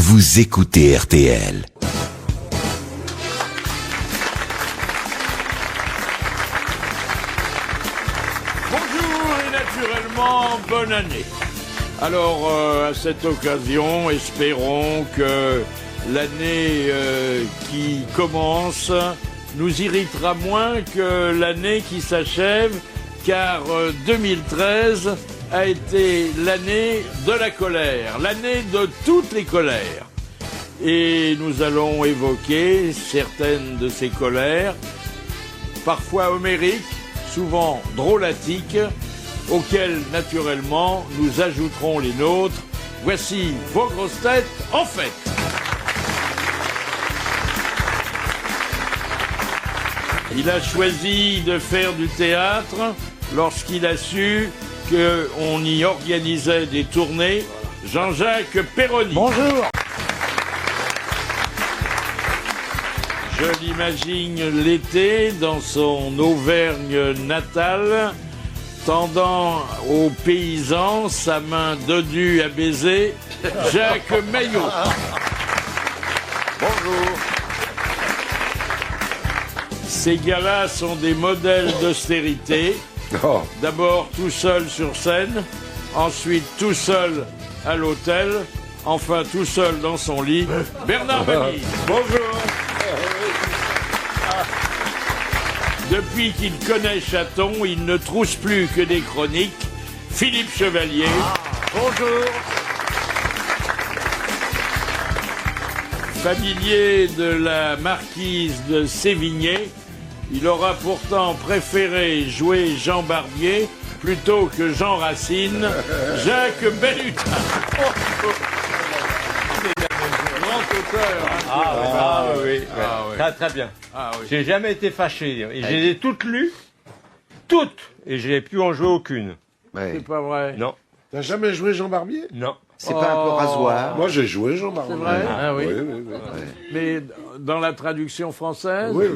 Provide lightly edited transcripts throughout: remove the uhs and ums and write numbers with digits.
vous écoutez RTL. Bonjour et naturellement, bonne année. Alors, à cette occasion, espérons que l'année qui commence nous irritera moins que l'année qui s'achève, car 2013 a été l'année de la colère, l'année de toutes les colères. Et nous allons évoquer certaines de ces colères, parfois homériques, souvent drôlatiques, auxquelles, naturellement, nous ajouterons les nôtres. Voici vos grosses têtes en fête. Il a choisi de faire du théâtre lorsqu'il a su qu'on y organisait des tournées. Jean-Jacques Perroni. Bonjour. Je l'imagine l'été dans son Auvergne natale, tendant aux paysans sa main dodue à baiser, Jacques Maillot. Bonjour. Ces gars-là sont des modèles d'austérité. Oh. D'abord tout seul sur scène, ensuite tout seul à l'hôtel, enfin tout seul dans son lit. Bernard Mabille. Bonjour. Depuis qu'il connaît Chaton, il ne trousse plus que des chroniques. Philippe Chevalier. Bonjour. Familier de la marquise de Sévigné, il aura pourtant préféré jouer Jean Barbier plutôt que Jean Racine, Jacques Bellutin. Grand auteur. Hein. Oui. oui. Très bien. Ah, oui. J'ai jamais été fâché. Et je les ai toutes lues. Toutes. Et j'ai pu en jouer aucune. C'est pas vrai. Non. T'as jamais joué Jean Barbier? Non. C'est pas un peu rasoir. Moi, j'ai joué Jean Barbier. C'est vrai. Ah oui. Oui. Mais dans la traduction française, Oui.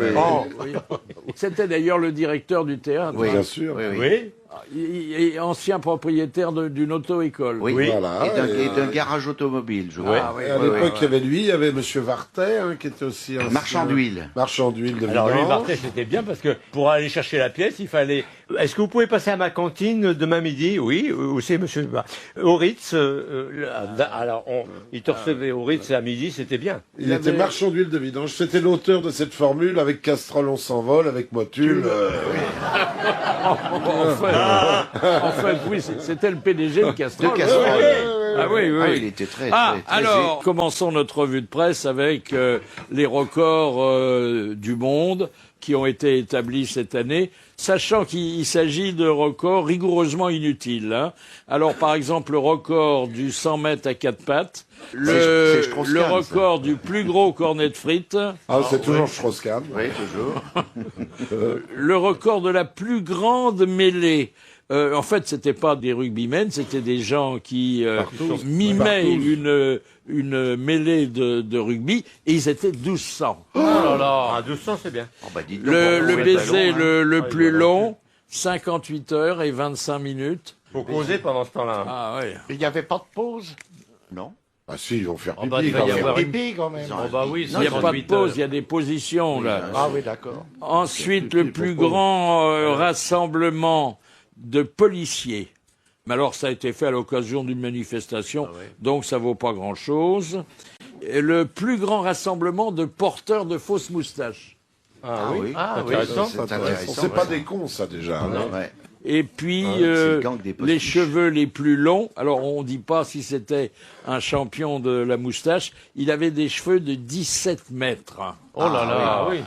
oui. C'était d'ailleurs le directeur du théâtre. Oui. Bien sûr. Oui. Et ancien propriétaire d'une auto-école. Oui. Voilà. Et d'un garage automobile, je crois. Ah, oui, Et à l'époque, il y avait lui, il y avait Monsieur Vartet, hein, qui était aussi un Marchand d'huile. Marchand d'huile de Alors lui, vidange. Barthès, c'était bien parce que pour aller chercher la pièce, il fallait... Est-ce que vous pouvez passer à ma cantine demain midi? Oui. Où c'est, monsieur? Au Ritz. Il te recevait au Ritz à midi, c'était bien. Il était marchand d'huile de vidange. C'était l'auteur de cette formule avec Castrol on s'envole, avec Motul. En fait, oui, c'était le PDG de Castrol. De Castrol. Ah oui, oui. Ah, il était très Alors, commençons notre revue de presse avec les records du monde qui ont été établis cette année, sachant qu'il s'agit de records rigoureusement inutiles. Hein. Alors, par exemple, le record du 100 mètres à quatre pattes, C'est Strauss-Kahn, le ça. record du plus gros cornet de frites, Ah, c'est toujours Strauss-Kahn. Oui, toujours. le record de la plus grande mêlée. En fait, c'était pas des rugbymen, c'était des gens qui mimaient une mêlée de rugby, et ils étaient 1200. Oh là là. À 1200, c'est bien. Oh, bah, dites donc, Le on baiser fait ballon, le plus long, 58 heures et 25 minutes. Faut causer pendant ce temps-là. Ah ouais. Il n'y avait pas de pause? Non. Ah si, ils vont faire Oh, pipi. bah, il va y quand même. avoir une... Pipi quand même. Ils ont Oh bah oui, Il n'y a pas de 58 pause, heures. il y a des positions là. Ah oui, d'accord. Ensuite, le plus grand rassemblement de policiers. Mais alors, ça a été fait à l'occasion d'une manifestation, donc ça vaut pas grand-chose. Et le plus grand rassemblement de porteurs de fausses moustaches. Ah oui. Intéressant. C'est intéressant. C'est pas des cons, ça, déjà. hein. Ouais. Et puis, c'est le gang des postiches. les cheveux les plus longs. Alors, on ne dit pas si c'était un champion de la moustache. Il avait des cheveux de 17 mètres. Oh là là, oui.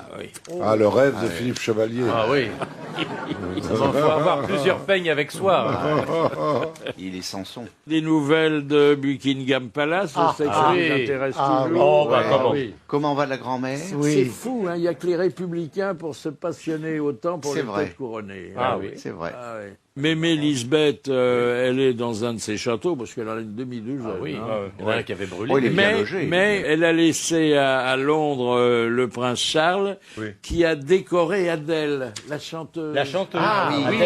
Ah, le rêve de Philippe Chevalier. Ah oui. Il faut avoir plusieurs peignes avec soi. Il est Samson. Des nouvelles de Buckingham Palace, je sais que ça oui. vous intéresse Ah, toujours. Oh, bah comment? oui. Comment va la grand-mère? C'est fou, hein. Il n'y a que les républicains pour se passionner autant pour C'est les vrai. têtes couronnées. Ah oui. C'est vrai. Ah ouais. Mémé Lisbeth, elle est dans un de ses châteaux, parce qu'elle a une demi-douze. Oui, hein. il y en a un qui avait brûlé. Oh, il est bien Mais, logé. mais elle a laissé à Londres le prince Charles, Oui. qui a décoré Adèle, la chanteuse. La chanteuse. Ah oui,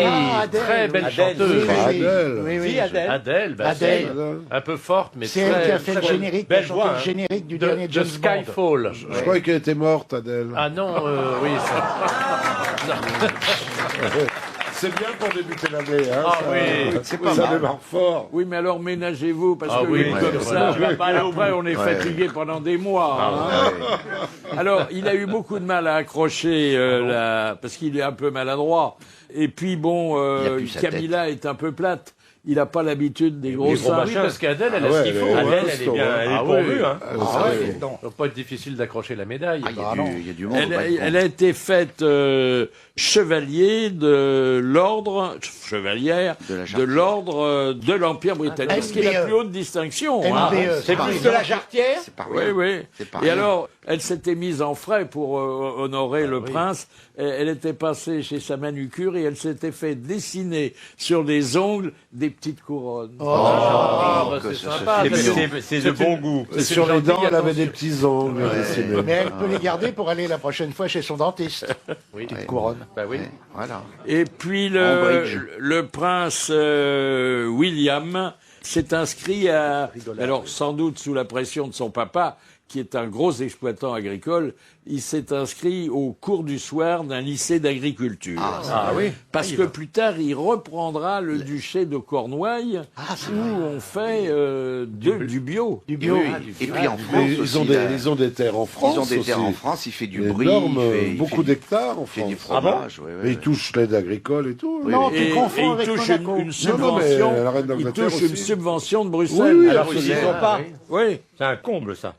Adèle, très belle Adèle, chanteuse. oui, oui. Adèle. Oui, oui. Si, Adèle. Adèle, bah, Adèle. c'est un peu forte, mais C'est elle qui a fait le très générique, belle qui a chanté voix, le hein. générique du dernier de James Bond. Skyfall. Je croyais qu'elle était morte, Adèle. Ah non, oui, ça... C'est bien pour débuter l'année, hein. Ah ça, oui, c'est pas ça mal. démarre fort. Oui, mais alors ménagez-vous, parce Ah que oui, comme ouais, ça, ouais. après on est Ouais. fatigué pendant des mois. hein. Alors, il a eu beaucoup de mal à accrocher, parce qu'il est un peu maladroit. Et puis bon, Il a plus sa Camilla est un peu plate. Il n'a pas l'habitude des gros gros seins. Oui, parce qu'Adèle, elle a Ah ouais, ce qu'il elle faut. est- Adèle, elle est costaud, bien, hein. elle est Ah pourvue, oui. hein. Ah, ouais, ouais. non. Ça va pas être difficile d'accrocher la médaille. Ah, il y a du monde. Elle, au balcon. elle a été faite chevalier de l'ordre, chevalière De la de Jarretière. l'ordre de l'Empire britannique, ce qui est la MBE. plus haute distinction. hein. MBE. C'est plus de la jarretière. C'est pas Oui, rien. oui. C'est pas Et rien. alors, elle s'était mise en frais pour honorer le prince. Elle était passée chez sa manucure et elle s'était fait dessiner sur les ongles des petites couronnes. Ah, bah, que c'est ça se sympa. fait ça, bien. C'est de bon goût. Et sur les gentil, dents, elle avait attention. des petits ongles dessinés. Mais elle peut les garder pour aller la prochaine fois chez son dentiste. Oui. Petite couronne. Bah oui. Ouais, voilà. Et puis En bridge. le prince William s'est inscrit à... Alors, sans doute sous la pression de son papa, qui est un gros exploitant agricole, il s'est inscrit au cours du soir d'un lycée d'agriculture. Ah oui. Parce que plus tard, il reprendra le duché de Cornouailles, où on fait du bio. Du bio. Oui, oui. Et puis en France Ils aussi, ont, là, ils ont des terres en France. ils ont des terres aussi. en France, il fait du brie, Énorme, il beaucoup fait d'hectares en il fait du France. fromage. ouais, ouais, Et ils ouais. touchent l'aide agricole et tout. hein. Non, Et, tu confonds et il avec touche Monaco. une Non, subvention. mais la reine Il d'Angleterre touche une aussi. subvention de Bruxelles. Oui, oui, Alors absolument. qu'ils n'y sont pas. Oui. C'est un comble, ça.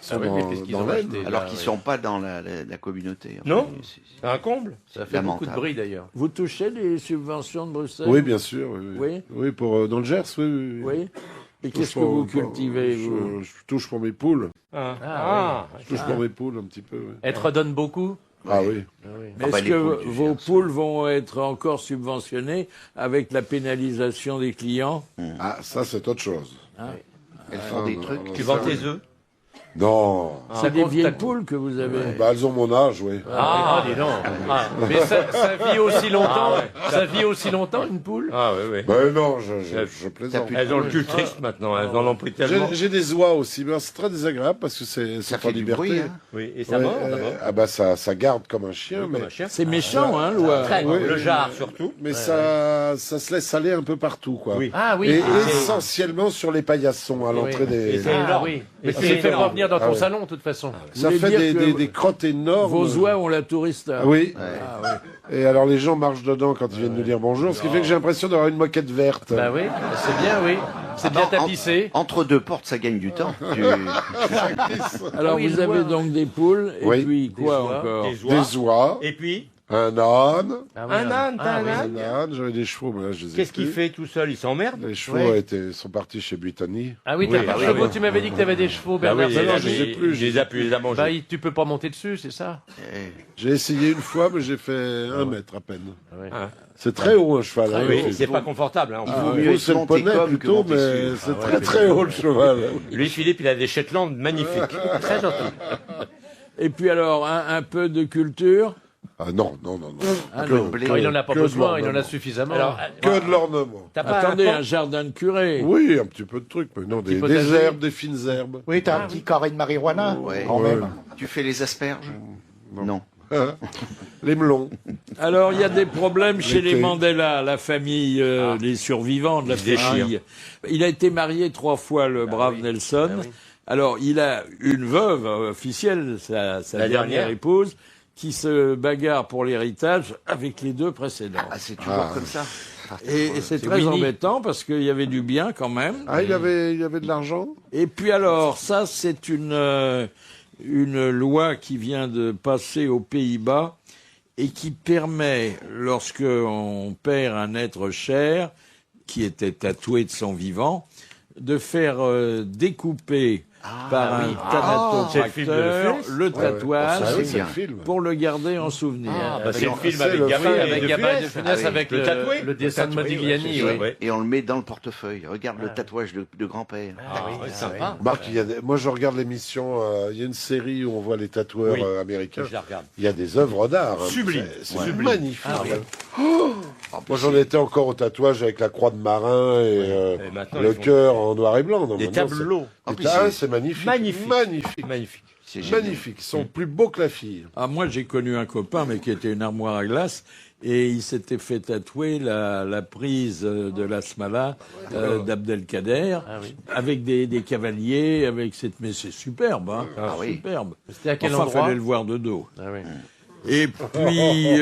C'est Ah oui, dans- mais qu'est-ce qu'ils dans ont l'Aisne. acheté, Alors là, qu'ils ouais. sont pas dans la communauté. Enfin, Non. c'est- C'est un comble. Ça fait beaucoup de Lamentable. bruit d'ailleurs. Vous touchez les subventions de Bruxelles? Oui, bien sûr. Oui, Oui. Oui, pour, dans le Gers, oui. oui. Oui. Et Je touche qu'est-ce que pour- vous pour- cultivez, vous? je touche pour mes poules. Ah, Je touche pour mes poules un petit peu. oui. Elle te redonne beaucoup. Ah oui. Mais Ah bah, est-ce les que poules du vos Gers, poules vont être encore subventionnées avec la pénalisation des clients? Ah, ça, c'est autre chose. Elles font des trucs. tu vends tes œufs. Non. C'est des compte, vieilles t'as- poules que vous avez. Bah, elles ont mon âge, oui. Ah, dis donc. Ah, Mais ça vit aussi longtemps. Ah ouais. Ça vit aussi longtemps une poule. ah oui, oui. Ben non, je plaisante. plus- Elles ont le cul triste maintenant, elles en ont pris tellement. J'ai des oies aussi, mais c'est très désagréable parce que c'est Ça en fait du liberté. bruit. Hein. Oui, et ça Ouais, mord d'abord. ah bah ça garde comme un chien, Comme mais, un chien. C'est méchant, hein, l'oie. Très, oui, le oui. jarre surtout. mais ça se laisse aller un peu partout, quoi. Oui. Ah oui. Et Ah, essentiellement sur les paillassons à l'entrée Et des. c'est Ah énorme. oui. Mais Et c'est tu les fais énorme. revenir dans ton Ah ouais. salon de toute façon. Ça Vous fait voulez dire que des crottes énormes. Vos oies ont la tourista. Ah oui. Ah, ouais. Et alors les gens marchent dedans quand ils viennent nous dire bonjour, ce qui fait que j'ai l'impression d'avoir une moquette verte. Bah oui, c'est bien, oui. C'est bien Attends, tapissé. Entre deux portes, ça gagne du temps. Alors oui, vous je avez vois. donc des poules, et Oui. puis quoi oies. encore? Des oies. Des oies, Et puis, un âne. Ah oui, un âne, t'as un oui. âne. Un âne, j'avais des chevaux, mais là je les ai Qu'est-ce qu'il plus. fait tout seul? Il s'emmerde? Les chevaux Ouais. sont partis chez Brittany. Ah oui, Oui, t'as pas de oui, chevaux. oui. Tu m'avais dit que t'avais des chevaux, Bah Bernard. oui, non, Sabat. je les ai plus, Je les ai plus, les a mangés. Bah, tu peux pas monter dessus, c'est ça. J'ai essayé une fois, mais j'ai fait 1 mètre à peine. Ah. C'est très haut un cheval. hein. Oui, c'est pas confortable. Hein. vaut Vous, mieux c'est le être monté poney comme que plutôt, monté mais sur. c'est Ah très ouais, très haut le cheval. Lui, Philippe, il a des Shetland magnifiques. Très gentil. Et puis alors, un peu de culture? Ah non, non, non, non. Ah Que- non. blé. Oh, il en a pas que de besoin, il en a l'ornement. suffisamment. Alors, Que de l'ornement. t'as pas Attendez, un un jardin de curé. Oui, un petit peu de trucs, mais non, des potager. herbes, des fines herbes. Oui, t'as un petit carré de marijuana, Ouais. quand Ouais. même. Tu fais les asperges Non. Hein Les melons. Alors, il y a des problèmes chez les L'été. Mandela, la famille, les survivants de la Ils se déchirent. famille. Il a été marié 3 fois, le brave Nelson. Alors, il a une veuve officielle, sa La dernière dernière. épouse, qui se bagarre pour l'héritage avec les 2 précédents. Ah, c'est toujours comme ça. Et c'est très Winnie. embêtant parce qu'il y avait du bien quand même. Ah, il avait de l'argent. Et puis alors, ça c'est une loi qui vient de passer aux Pays-Bas et qui permet, lorsque on perd un être cher qui était tatoué de son vivant, de faire découper par un thanatopracteur le tatouage Ah oui, c'est c'est le bien. film. pour le garder en souvenir. C'est le film c'est avec le Gabin film. Avec Gabin de Funès, Ah oui. avec Le tatoué. le dessin de Modigliani, oui. Ouais. Et on le met dans le portefeuille. Regarde le tatouage de grand-père. Ouais, sympa. Marc, moi je regarde l'émission, il y a une série où on voit les tatoueurs Oui. américains. Je la regarde. Il y a des œuvres d'art. hein. Sublime. C'est magnifique. Moi j'en étais encore au tatouage avec la croix de marin et maintenant, le ils font cœur en noir et blanc. Non, Des maintenant, tableaux. En plus, c'est magnifique. Magnifique. Magnifique. Magnifique. c'est génial. Magnifique. Ils sont plus beaux que la fille. Ah, moi, j'ai connu un copain, mais qui était une armoire à glace, et il s'était fait tatouer la prise de l'Asmala d'Abdelkader, avec des cavaliers, avec cette... Mais c'est superbe, hein. oui. Superbe. C'était à quel Enfin, endroit fallait le voir de dos. Ah oui. Et puis,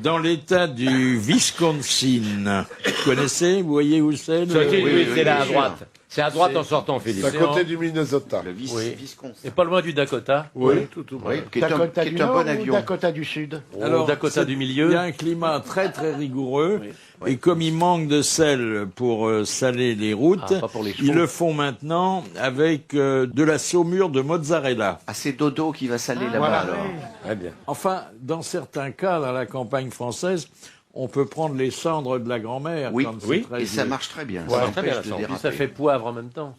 dans l'état du Wisconsin, vous connaissez, vous voyez où c'est C'est là à droite. C'est à droite en sortant, Philippe. C'est à côté du Minnesota. Le Wisconsin. Et pas loin du Dakota. Oui, tout près. Oui, qui est un, Dakota qui du est un Nord bon ou avion. Dakota du Sud? Au Dakota du Il y milieu. a un climat très très rigoureux, et comme il manque de sel pour saler les routes, Ah, pas pour les chevaux. ils le font maintenant avec de la saumure de mozzarella. Ah, c'est Dodo qui va saler là-bas voilà. alors. Très bien. Enfin, dans certains cas, dans la campagne française, on peut prendre les cendres de la grand-mère. Oui, quand c'est oui, très Et ça vieux. marche très bien. Ouais, Ça très bien, empêche de la Puis déraper. ça fait poivre en même temps.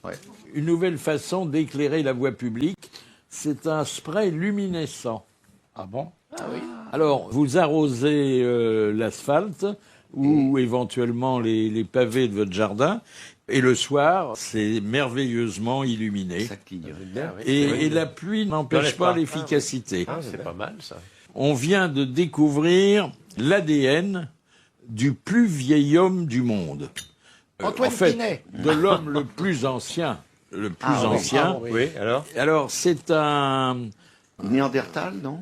Une nouvelle façon d'éclairer la voie publique, c'est un spray luminescent. Ah bon? Alors, vous arrosez l'asphalte ou éventuellement les pavés de votre jardin, et le soir, c'est merveilleusement illuminé. Ça cligne. Et la pluie n'empêche N'enlève pas pas. l'efficacité. Ah, c'est pas mal ça. On vient de découvrir l'ADN du plus vieil homme du monde. Antoine en fait, Quinet. de l'homme le plus ancien. Le plus Ah oui. ancien. Oui, alors Alors, c'est un... Néandertal, non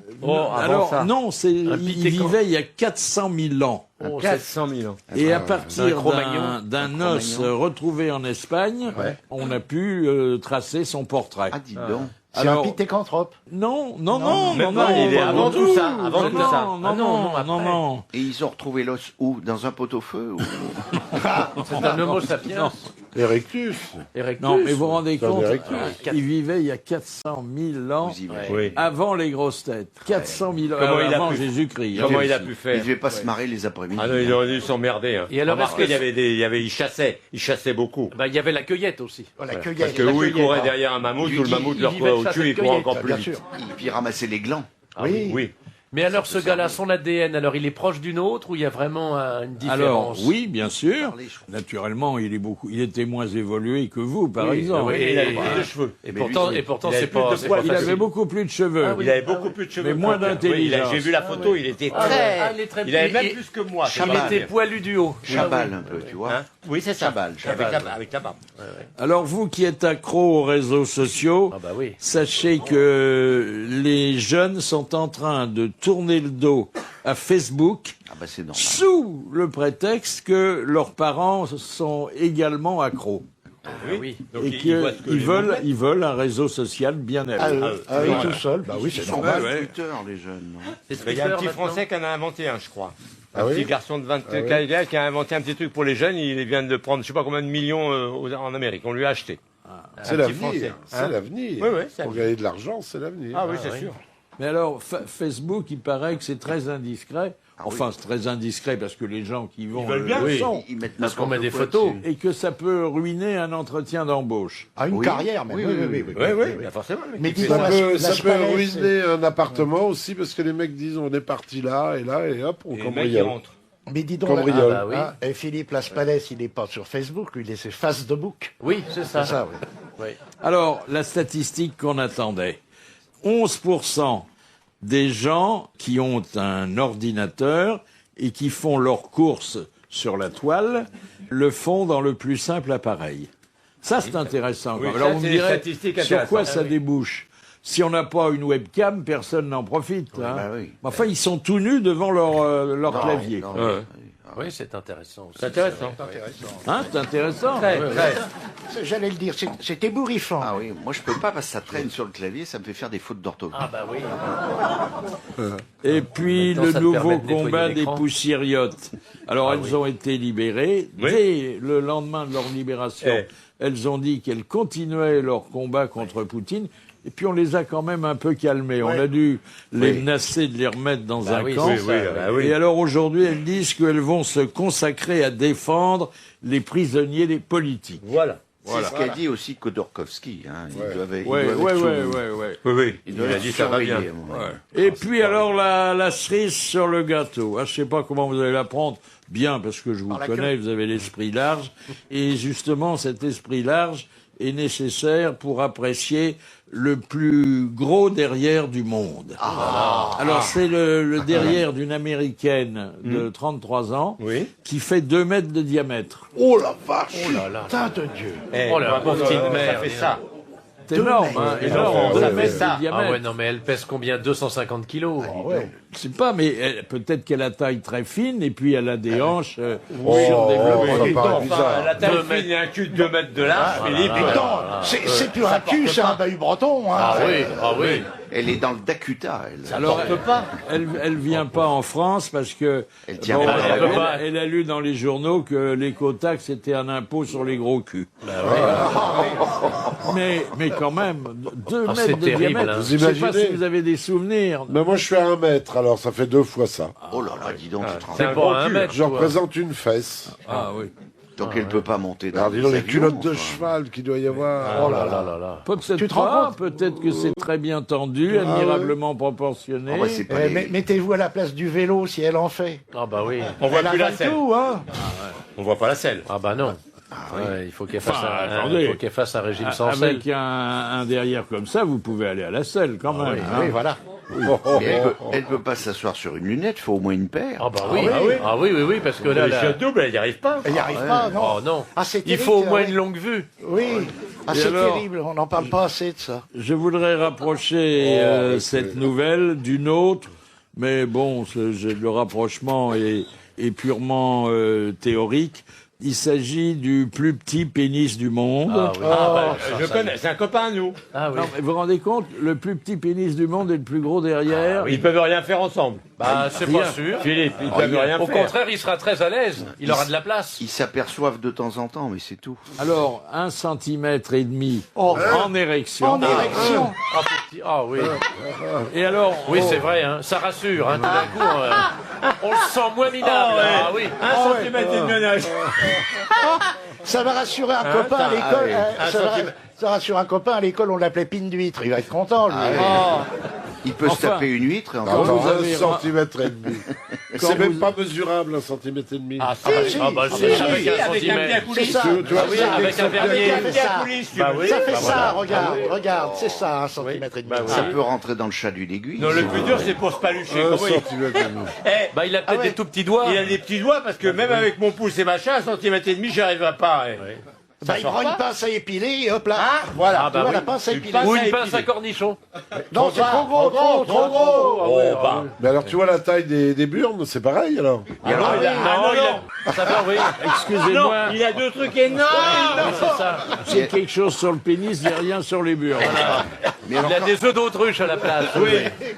Alors, ça. non, il Pitécan. vivait il y a 400 000 ans. Oh, 400 000 ans. Et à un partir Cro-Magnon. d'un os retrouvé en Espagne, on a pu tracer son portrait. Ah, dis donc. C'est Alors, un pithécanthrope. non, non, non, même non, pas, non, il est pas avant du tout ça, avant non, tout non, ça. Non, Ah non, non, non, non, non. Et ils ont retrouvé l'os où Dans un pot-au-feu ou... C'est un Homo sapiens. Erectus. Erectus. Non, mais vous vous rendez C'est un compte, Erectus. il vivait il y a 400 000 ans, Vous y verrez. Oui. avant les grosses têtes. 400 000 ans, Comment il a avant pu- Jésus-Christ. Comment hein. il a pu Il faire devait pas se marrer les après-midi. Ah non, il aurait dû s'emmerder. Hein. Et alors, Remarquez, est-ce que- il chassait beaucoup. Bah, il y avait la cueillette aussi. Oh, la Parce cueillette. que la où il cueillette, courait hein. derrière un mammouth, Il ou le mammouth le vivait recourait de ça, au cul, cette il courait cueillette, encore plus Bien vite. sûr. Et puis ramasser les glands. Oui. Oui. Mais alors, ce gars-là, son ADN, alors il est proche du nôtre ou il y a vraiment une Alors, différence? oui, bien sûr. Parlez, je crois. Naturellement, il était moins évolué que vous, par exemple. oui, Il avait et- plus de cheveux. Et Mais pourtant, lui, et pourtant, il avait c'est plus pas, de c'est poils. pas Il avait facile. beaucoup plus de cheveux. Il avait beaucoup plus de cheveux. Mais moins Oui, d'intelligence. j'ai vu la photo, il était Ah, très... il est très Il avait même et- plus que moi. Il était poilu du haut. Chabal un peu, tu vois. Hein Oui, c'est ça. Chabal, Chabal. Avec la barbe. Alors, vous qui êtes accro aux réseaux sociaux, Ah bah oui. sachez que les jeunes sont en train de tourner le dos à Facebook Ah bah c'est normal. sous le prétexte que leurs parents sont également accros. Oui. Donc, Et il voit ce que qu'ils les ils veulent un réseau social bien Ah, élevé. oui, tout seul. Bah oui, Ils c'est sont normal. pas Twitter, les jeunes, non C'est Il y a un petit Twitter, Français qui en a inventé un, je crois. Un Ah petit oui garçon de 24 qui a inventé un petit truc pour les jeunes. Il vient de prendre, je sais pas combien de millions en Amérique. On lui a acheté. C'est Un petit Français. l'avenir. C'est Hein l'avenir. Oui, oui, c'est Pour l'avenir. gagner de l'argent, c'est l'avenir. Ah oui, c'est sûr. Mais alors, Facebook, il paraît que c'est très indiscret. Enfin, c'est très indiscret parce que les gens qui vont veulent bien. le Oui. sont. Ils mettent Parce qu'on n'importe met des quoi photos. dessus. Et que ça peut ruiner un entretien d'embauche. Ah, une Oui. carrière, même. Oui, Oui, oui, oui, oui. oui. Oui, oui, forcément. le mec, Mais il fait disons, ça. Ça peut Palais, ruiner un appartement aussi parce que les mecs disent on est parti là, et hop, on Et le mec, il cambriole. rentre. Mais dis donc, Cambriole. Ah bah oui. et Philippe Laspalès, il n'est pas sur Facebook, lui, il est sur Facebook. Oui, c'est ça. C'est ça, oui. Alors, la statistique qu'on attendait. 11% des gens qui ont un ordinateur et qui font leurs courses sur la toile le font dans le plus simple appareil. Ça, c'est intéressant. Oui, Alors, ça, vous c'est me des direz, statistiques sur quoi intéressantes. ça débouche? Si on n'a pas une webcam, personne n'en profite. hein. bah oui. Enfin, ils sont tout nus devant leur clavier. Non, Ouais. Oui, c'est intéressant aussi. C'est intéressant. Hein, c'est intéressant. Très, très. J'allais le dire, c'est ébouriffant. Ah oui, moi je peux pas parce que ça traîne sur le clavier, ça me fait faire des fautes d'orthographe. Ah bah oui. Et puis Maintenant, le ça te nouveau permet de nettoyer combat des l'écran. poussiériotes. Alors elles ont été libérées Oui. dès le lendemain de leur libération. Eh. elles ont dit qu'elles continuaient leur combat contre Poutine. Et puis on les a quand même un peu calmées. On a dû les menacer de les remettre dans un camp. Et alors aujourd'hui, elles disent qu'elles vont se consacrer à défendre les prisonniers des politiques. Voilà. C'est ce qu'a dit aussi Khodorkovsky. Hein. Il a dit ça va bien. Et puis alors la cerise sur le gâteau. Je sais pas comment vous allez la prendre. Bien, parce que je vous connais, vous avez l'esprit large. Et justement, cet esprit large est nécessaire pour apprécier le plus gros derrière du monde. Alors c'est le derrière d'une Américaine de 33 ans qui fait 2 mètres de diamètre. Oh la vache! Oh là là. Putain de Dieu. Oh là, pauvre petite mère. Ça fait ça. C'est énorme, hein, énorme. 2 Ça fait mètres ça. de diamètre. Ah ouais, non, mais elle pèse combien? 250 kilos. Je sais pas, mais peut-être qu'elle a taille très fine et puis elle a des hanches ça surdéveloppées. paraît bizarre. La taille fine et un cul de 2 mètres de large, Philippe. Mais non, c'est plus un cul, c'est un bahut breton. Hein. Ah oui. Elle est dans le Dakuta, elle. Alors, elle vient pas en France parce que Elle tient pas. elle a lu dans les journaux que l'écotaxe c'était un impôt sur les gros culs. Mais quand même, 2 c'est mètres de terrible, diamètre. hein. Je sais pas imaginez si vous avez des souvenirs. Mais moi, je fais 1 mètre, alors ça fait 2 fois ça. Oh là là, dis donc, tu te rends C'est compte. pas un mètre. Je représente une fesse. Ah oui. Donc elle peut pas monter dans Alors, dis donc, les avions, culottes de enfin. cheval qu'il doit y avoir. Oh là là là là. Peut-être Tu te rends pas, compte peut-être que c'est très bien tendu, admirablement proportionné. Ah bah, c'est pas les- Mettez-vous à la place du vélo si elle en fait. Ah bah oui. On voit Elle plus la avale selle. tout, hein. On voit pas la selle. Ah bah non. Ouais, il faut qu'elle fasse, attendez. il faut qu'elle fasse un régime sans sel. Avec un derrière comme ça, vous pouvez aller à la selle quand même. hein. Oui, voilà. Mais elle peut pas s'asseoir sur une lunette, il faut au moins une paire. Ah bah oui. Ah oui, parce que là, Les chiottes doubles, elle n'y arrive pas. Elle n'y arrive pas, non. Oh non. Ah, c'est Il terrible, faut au moins ouais. une longue vue. Oui. Ah, Et c'est alors terrible, on n'en parle pas assez de ça. Je voudrais rapprocher cette nouvelle d'une autre, mais bon, le rapprochement est purement théorique. Il s'agit du plus petit pénis du monde. Ah oui. Je connais, c'est un copain à nous. Ah oui. Non, mais vous vous rendez compte, le plus petit pénis du monde est le plus gros derrière. Ils peuvent rien faire ensemble. Bah c'est pas sûr. Philippe, ils peuvent rien Au faire. contraire, il sera très à l'aise. Il aura de la place. Ils s'aperçoivent de temps en temps, mais c'est tout. Alors, 1,5 centimètre Oh. en érection. En érection. Ah, petit. Ah oui. Et alors, Oui, c'est vrai. Hein. Ça rassure. Hein. Tout d'un coup, on le sent moins minable. Ah oui. 1 centimètre et demi. Ça va rassurer un copain à l'école. Ça rassure un copain à l'école, on l'appelait pine d'huître. Il va être content, lui. Il peut se taper une huître et encore. vous Attends, avez 1,5 centimètre et demi. C'est même pas mesurable, 1,5 centimètre et demi. Ah, ça si, ah bah si, c'est si, avec si, un avec un centimètre. bien C'est ça. Tu vois, Ah oui, c'est avec un vernier. Ça fait ça. Bah oui. Ça fait bah ça, voilà. regarde, c'est ça, 1 centimètre et demi. Bah oui. Ça peut rentrer dans le chat d'une aiguille. Non, le plus dur, c'est pour se palucher. 1 Comment il- centimètre et demi. Eh, Bah il a peut-être ouais. des tout petits doigts. il a des petits doigts parce que même avec mon pouce et machin, 1 centimètre et demi, j'y arriverai pas. Bah, il prend une pince à épiler et hop là. Ah, voilà. Ah bah Tu vois, oui. la pince à épiler. pince Ou à une pince épiler. à cornichon. Non, c'est trop gros, trop gros. Oh, bah. Mais alors, tu vois la taille des burnes, c'est pareil alors. Ah, non, il a- ah, non, non. Ça va, oui. excusez-moi, Non, il a 2 trucs énormes. Oui, c'est ça. c'est quelque chose sur le pénis, il n'y a rien sur les burnes. Mais alors, Il a des œufs d'autruche à la place.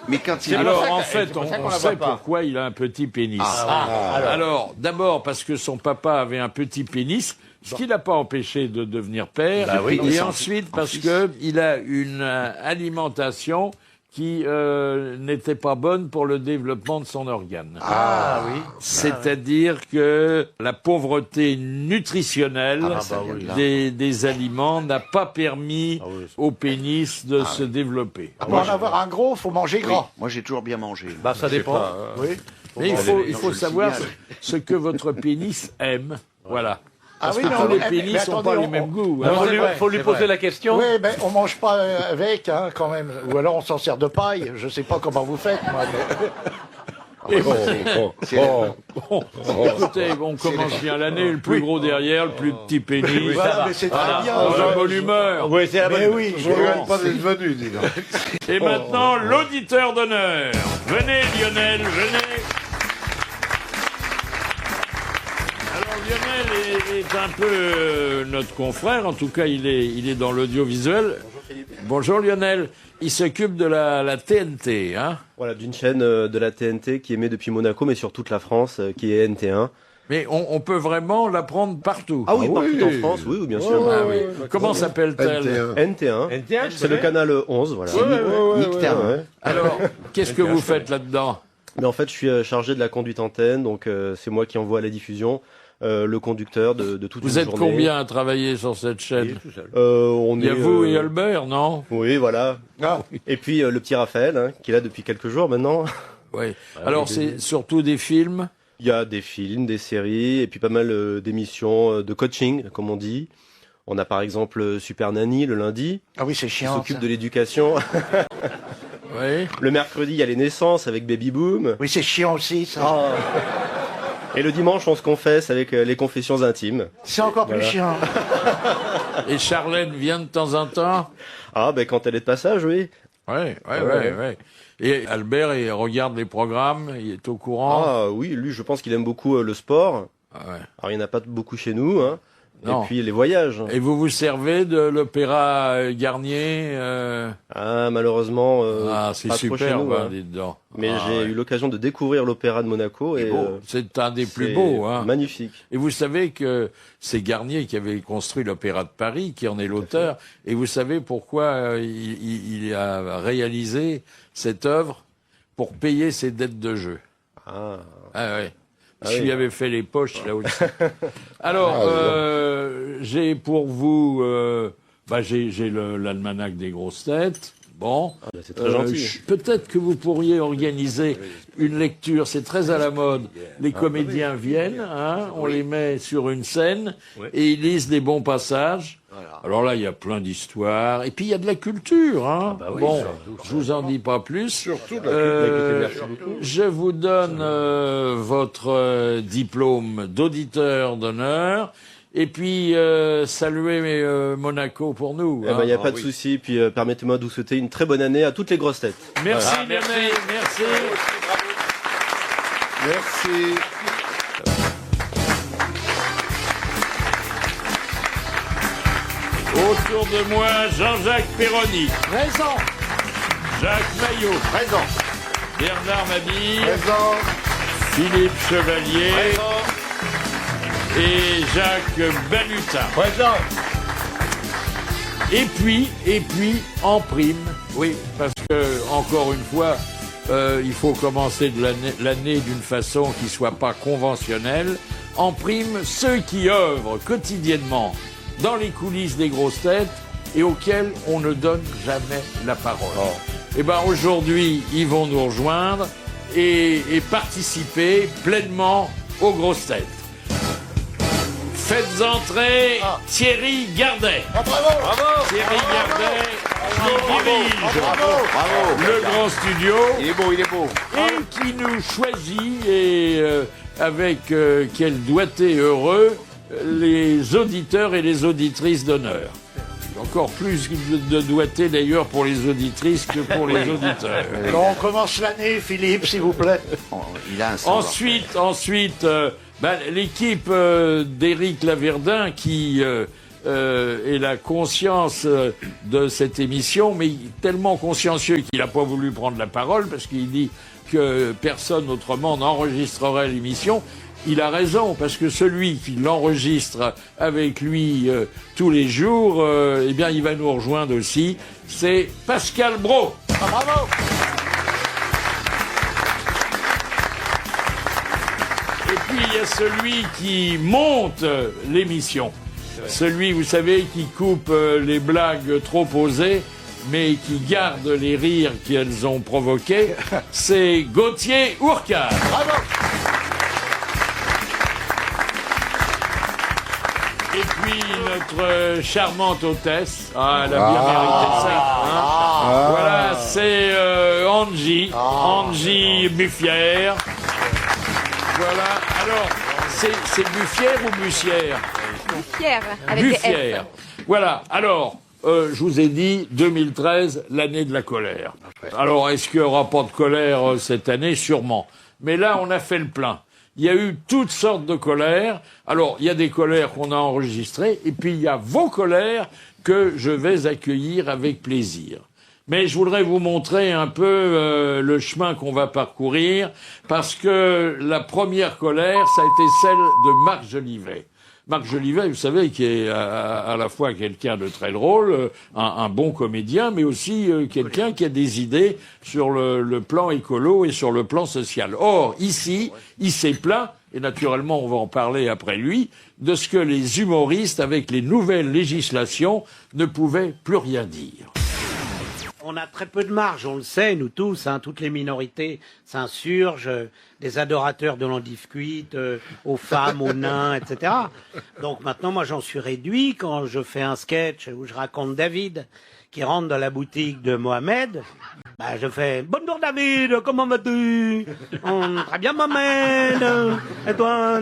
mais quand il Alors, ça en que- fait, c'est pour ça qu'on on la sait voit pas. pourquoi il a un petit pénis. Ah, Alors, d'abord, parce que son papa avait un petit pénis, ce qui l'a pas empêché de devenir père. Bah oui. Et ensuite, parce que il a une alimentation qui n'était pas bonne pour le développement de son organe. Ah oui. C'est-à-dire que la pauvreté nutritionnelle bah oui. des aliments n'a pas permis au pénis de se développer. Pour en avoir un gros, faut manger Oui, gras. moi j'ai toujours bien mangé. Bah ça dépend. Oui. Mais il je faut le savoir signale. ce que votre pénis aime. Voilà. Ah Parce oui, que non, tous les mais pénis n'ont attendez, pas les on- mêmes goûts. Il hein. faut lui poser la question. Oui, ben on mange pas avec, hein, quand même. Ou alors on s'en sert de paille. Je sais pas comment vous faites, moi. mais- Écoutez, on commence bien l'année, le plus gros derrière, le plus petit pénis. Voilà, mais c'est très bien. Dans la bonne humeur. Oui, c'est la bonne. Mais oui, Je regrette pas d'être venu, dis donc. Et maintenant, l'auditeur d'honneur. Venez, Lionel, venez. Alors, Lionel est un peu notre confrère. En tout cas, il est dans l'audiovisuel. Bonjour, Lionel. Il s'occupe de la TNT, hein. Voilà, d'une chaîne de la TNT qui émet depuis Monaco, mais sur toute la France, qui est NT1. Mais on peut vraiment l'apprendre partout. Ah oui, Ah partout oui. en France, oui, bien sûr. Ah oui. Comment s'appelle-t-elle? NT1. NT1, c'est le canal 11, voilà. Nick Terme. Ouais. Alors, qu'est-ce que vous faites là-dedans? Mais en fait, je suis chargé de la conduite antenne, donc c'est moi qui envoie la diffusion, le conducteur de toute Vous une êtes journée. combien à travailler sur cette chaîne? On Il y a est, vous et Albert, non? Oui, voilà. Et puis le petit Raphaël, hein, qui est là depuis quelques jours maintenant. Oui. Alors, c'est surtout des films? Il y a des films, des séries, et puis pas mal d'émissions de coaching, comme on dit. On a par exemple Super Nanny le lundi, Ah oui, c'est qui chiant. s'occupe ça. de l'éducation. Oui. Le mercredi, il y a les naissances avec Baby Boom. Oui, c'est chiant aussi, ça. Et le dimanche, on se confesse avec les confessions intimes. C'est encore plus chiant. Et Charlène vient de temps en temps? Ah, ben quand elle est de passage, oui. Oui. Ouais. Et Albert, il regarde les programmes, il est au courant? Ah oui, lui, je pense qu'il aime beaucoup le sport. Ah ouais. Alors, il n'y en a pas beaucoup chez nous, hein. Non. Et puis les voyages. Et vous vous servez de l'opéra Garnier? Ah, malheureusement, C'est pas trop chez superbe, nous, hein. dites donc. Mais Ah, j'ai ouais. eu l'occasion de découvrir l'opéra de Monaco et C'est un des plus c'est beaux, hein. magnifique. Et vous savez que c'est Garnier qui avait construit l'Opéra de Paris, qui en est l'auteur. Et vous savez pourquoi il a réalisé cette œuvre? Pour payer ses dettes de jeu. Ah, Ah ouais. Ah Je oui. lui avais fait les poches là aussi. Alors, j'ai pour vous, j'ai l'almanach des grosses têtes. Bon, bah, c'est très gentil. peut-être que vous pourriez organiser une lecture. C'est très à la mode. Les comédiens viennent, hein, on les met sur une scène et ils lisent des bons passages. Alors là, il y a plein d'histoires. Et puis il y a de la culture, hein. Bon, je vous en dis pas plus. Surtout de la culture. Je vous donne votre diplôme d'auditeur d'honneur. Et puis, saluer Monaco pour nous. Eh ben, il n'y a pas de souci. Puis permettez-moi de vous souhaiter une très bonne année à toutes les grosses têtes. Merci, Lionel, merci. Merci. Autour de moi, Jean-Jacques Perroni, Raison. Jacques Maillot, Présent. Bernard Mabille, Présent. Philippe Chevalier et Jacques Balutin. Présent. Et puis, en prime, oui, parce que, encore une fois, il faut commencer de l'année d'une façon qui soit pas conventionnelle. En prime, ceux qui œuvrent quotidiennement dans les coulisses des grosses têtes et auxquels on ne donne jamais la parole. Et ben aujourd'hui, ils vont nous rejoindre et participer pleinement aux grosses têtes. Faites entrer Thierry Gardet. Thierry Gardet qui dirige le grand studio Il est beau. et qui nous choisit et avec quel doigté heureux les auditeurs et les auditrices d'honneur. Encore plus de doigté d'ailleurs pour les auditrices que pour les auditeurs. Bon, on commence l'année, Philippe, s'il vous plaît. Il a un savoir-faire. Ensuite, l'équipe d'Éric Laverdin qui est la conscience de cette émission, mais tellement consciencieux qu'il n'a pas voulu prendre la parole parce qu'il dit que personne autrement n'enregistrerait l'émission. Il a raison, parce que celui qui l'enregistre avec lui tous les jours, eh bien, il va nous rejoindre aussi. C'est Pascal Brault. Bravo. Et puis, il y a celui qui monte l'émission. Celui, vous savez, qui coupe les blagues trop osées, mais qui garde les rires qu'elles ont provoqués. C'est Gauthier Ourcade. Bravo. Et puis notre charmante hôtesse, elle a bien mérité ça. Hein. Voilà, c'est Angie Buffière. Voilà, alors, c'est Buffière ou Bussière? Buffière, avec des F. Buffière. Voilà, alors, je vous ai dit, 2013, l'année de la colère. Alors, est-ce qu'il n'y aura pas de colère cette année? Sûrement. Mais là, on a fait le plein. Il y a eu toutes sortes de colères. Alors, il y a des colères qu'on a enregistrées, et puis il y a vos colères que je vais accueillir avec plaisir. Mais je voudrais vous montrer un peu le chemin qu'on va parcourir, parce que la première colère, ça a été celle de Marc Jolivet. Marc Jolivet, vous savez, qui est à la fois quelqu'un de très drôle, un bon comédien, mais aussi quelqu'un qui a des idées sur le plan écolo et sur le plan social. Or, ici, il s'est plaint, et naturellement on va en parler après lui, de ce que les humoristes, avec les nouvelles législations, ne pouvaient plus rien dire. On a très peu de marge, on le sait, nous tous, hein, toutes les minorités s'insurgent, des adorateurs de l'andiscuite, aux femmes, aux nains, etc. Donc maintenant, moi, j'en suis réduit quand je fais un sketch où je raconte David qui rentre dans la boutique de Mohamed. Bah, je fais « Bonjour David, comment vas-tu ?»« Très bien Mohamed, et toi,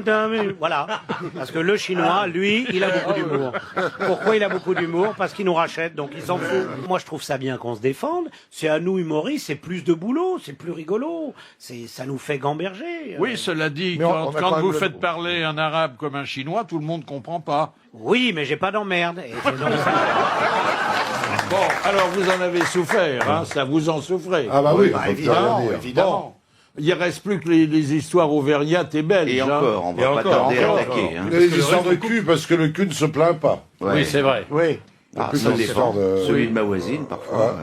voilà. Parce que le chinois, lui, il a beaucoup d'humour. Pourquoi il a beaucoup d'humour? Parce qu'il nous rachète, donc il s'en fout. Moi, je trouve ça bien qu'on se défende. C'est à nous, humoristes, c'est plus de boulot, c'est plus rigolo. Ça nous fait gamberger. Oui, cela dit, Mais on a quand quand vous même faites parler un arabe comme un chinois, tout le monde comprend pas. Oui, mais j'ai pas d'emmerde. Et c'est donc ça. Bon, alors vous en avez souffert, hein, ça vous en souffrez. Ah bah oui, Bah, faut évidemment, rien dire. évidemment. Bon, il reste plus que les histoires auvergnates et belges. Et hein. encore, on va pas tarder à attaquer. Hein. Les histoires de cul, parce que le cul ne se plaint pas. Ouais. Oui, c'est vrai. Oui. Ah, Plus ça dans l'histoire dépend. de- Celui de ma voisine, parfois.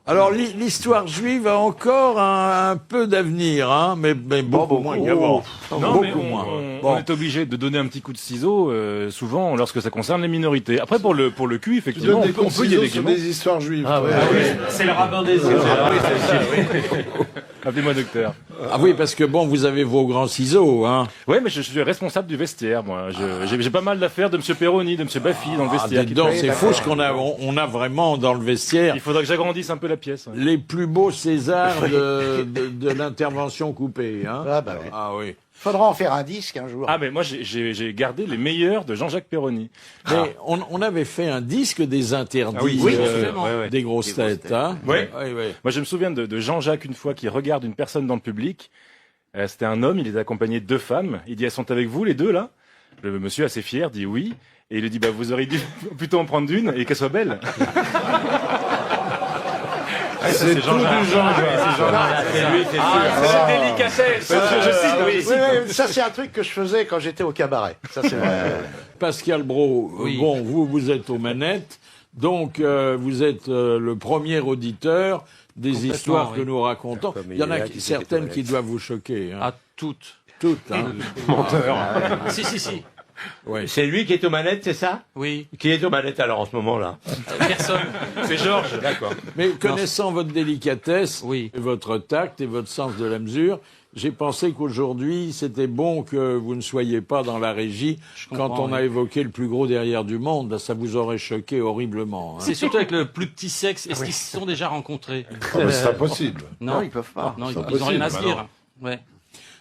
Alors l'histoire juive a encore un peu d'avenir, hein, mais beaucoup moins qu'avant. Non, mais Beaucoup moins. on est obligé de donner un petit coup de ciseau, souvent, lorsque ça concerne les minorités. Après, pour le cul, Tu effectivement, donnes des on peut y aller sur gaiement. des histoires juives. Ah, toi. ouais. C'est le rabbin des yeux. Appelez-moi docteur. Ah oui, parce que bon, vous avez vos grands ciseaux, hein. Ouais, mais je suis responsable du vestiaire, moi. J'ai pas mal d'affaires de Monsieur Perroni, de Monsieur Baffy dans le vestiaire. Dites donc, c'est fou ce qu'on a. On a vraiment dans le vestiaire Il faudra que j'agrandisse un peu la pièce. Ouais. les plus beaux Césars de l'intervention coupée, hein. Ah bah oui. Ah oui. Faudra en faire un disque un jour. Ah, mais moi, j'ai gardé les meilleurs de Jean-Jacques Perroni. Mais on avait fait un disque des interdits Ah oui, absolument. ouais, ouais. des grosses têtes, hein. Ouais. Oui, oui. Moi, je me souviens de Jean-Jacques une fois qui regarde une personne dans le public. C'était un homme, il était accompagné de 2 femmes. Il dit, elles sont avec vous, les 2, là? Le monsieur, assez fier, dit oui. Et il lui dit, bah, vous auriez dû plutôt en prendre une et qu'elle soit belle. C'est tout du genre. C'est lui, c'est sûr. C'est délicatesse. Je cite, oui. Oui, oui, ça c'est un truc que je faisais quand j'étais au cabaret. Ça c'est vrai. Pascal Brault, Oui. bon, vous êtes aux manettes, donc vous êtes le premier auditeur des histoires que oui. nous racontons. Il y en a certaines qui doivent vous choquer. Hein. À toutes. Toutes. Hein. Si. Ouais. C'est lui qui est aux manettes, c'est ça? Oui. Qui est aux manettes alors en ce moment-là? Personne. C'est Georges. D'accord. Mais connaissant votre délicatesse, Oui. et votre tact et votre sens de la mesure, j'ai pensé qu'aujourd'hui, c'était bon que vous ne soyez pas dans la régie quand comprends, on a évoqué le plus gros derrière du monde. Là, ça vous aurait choqué horriblement. Hein. C'est surtout avec le plus petit sexe. Est-ce qu'ils se sont déjà rencontrés? Ah, mais c'est impossible. Non, ils peuvent pas. Non, c'est ils n'ont impossible, rien à se bah dire. Ouais.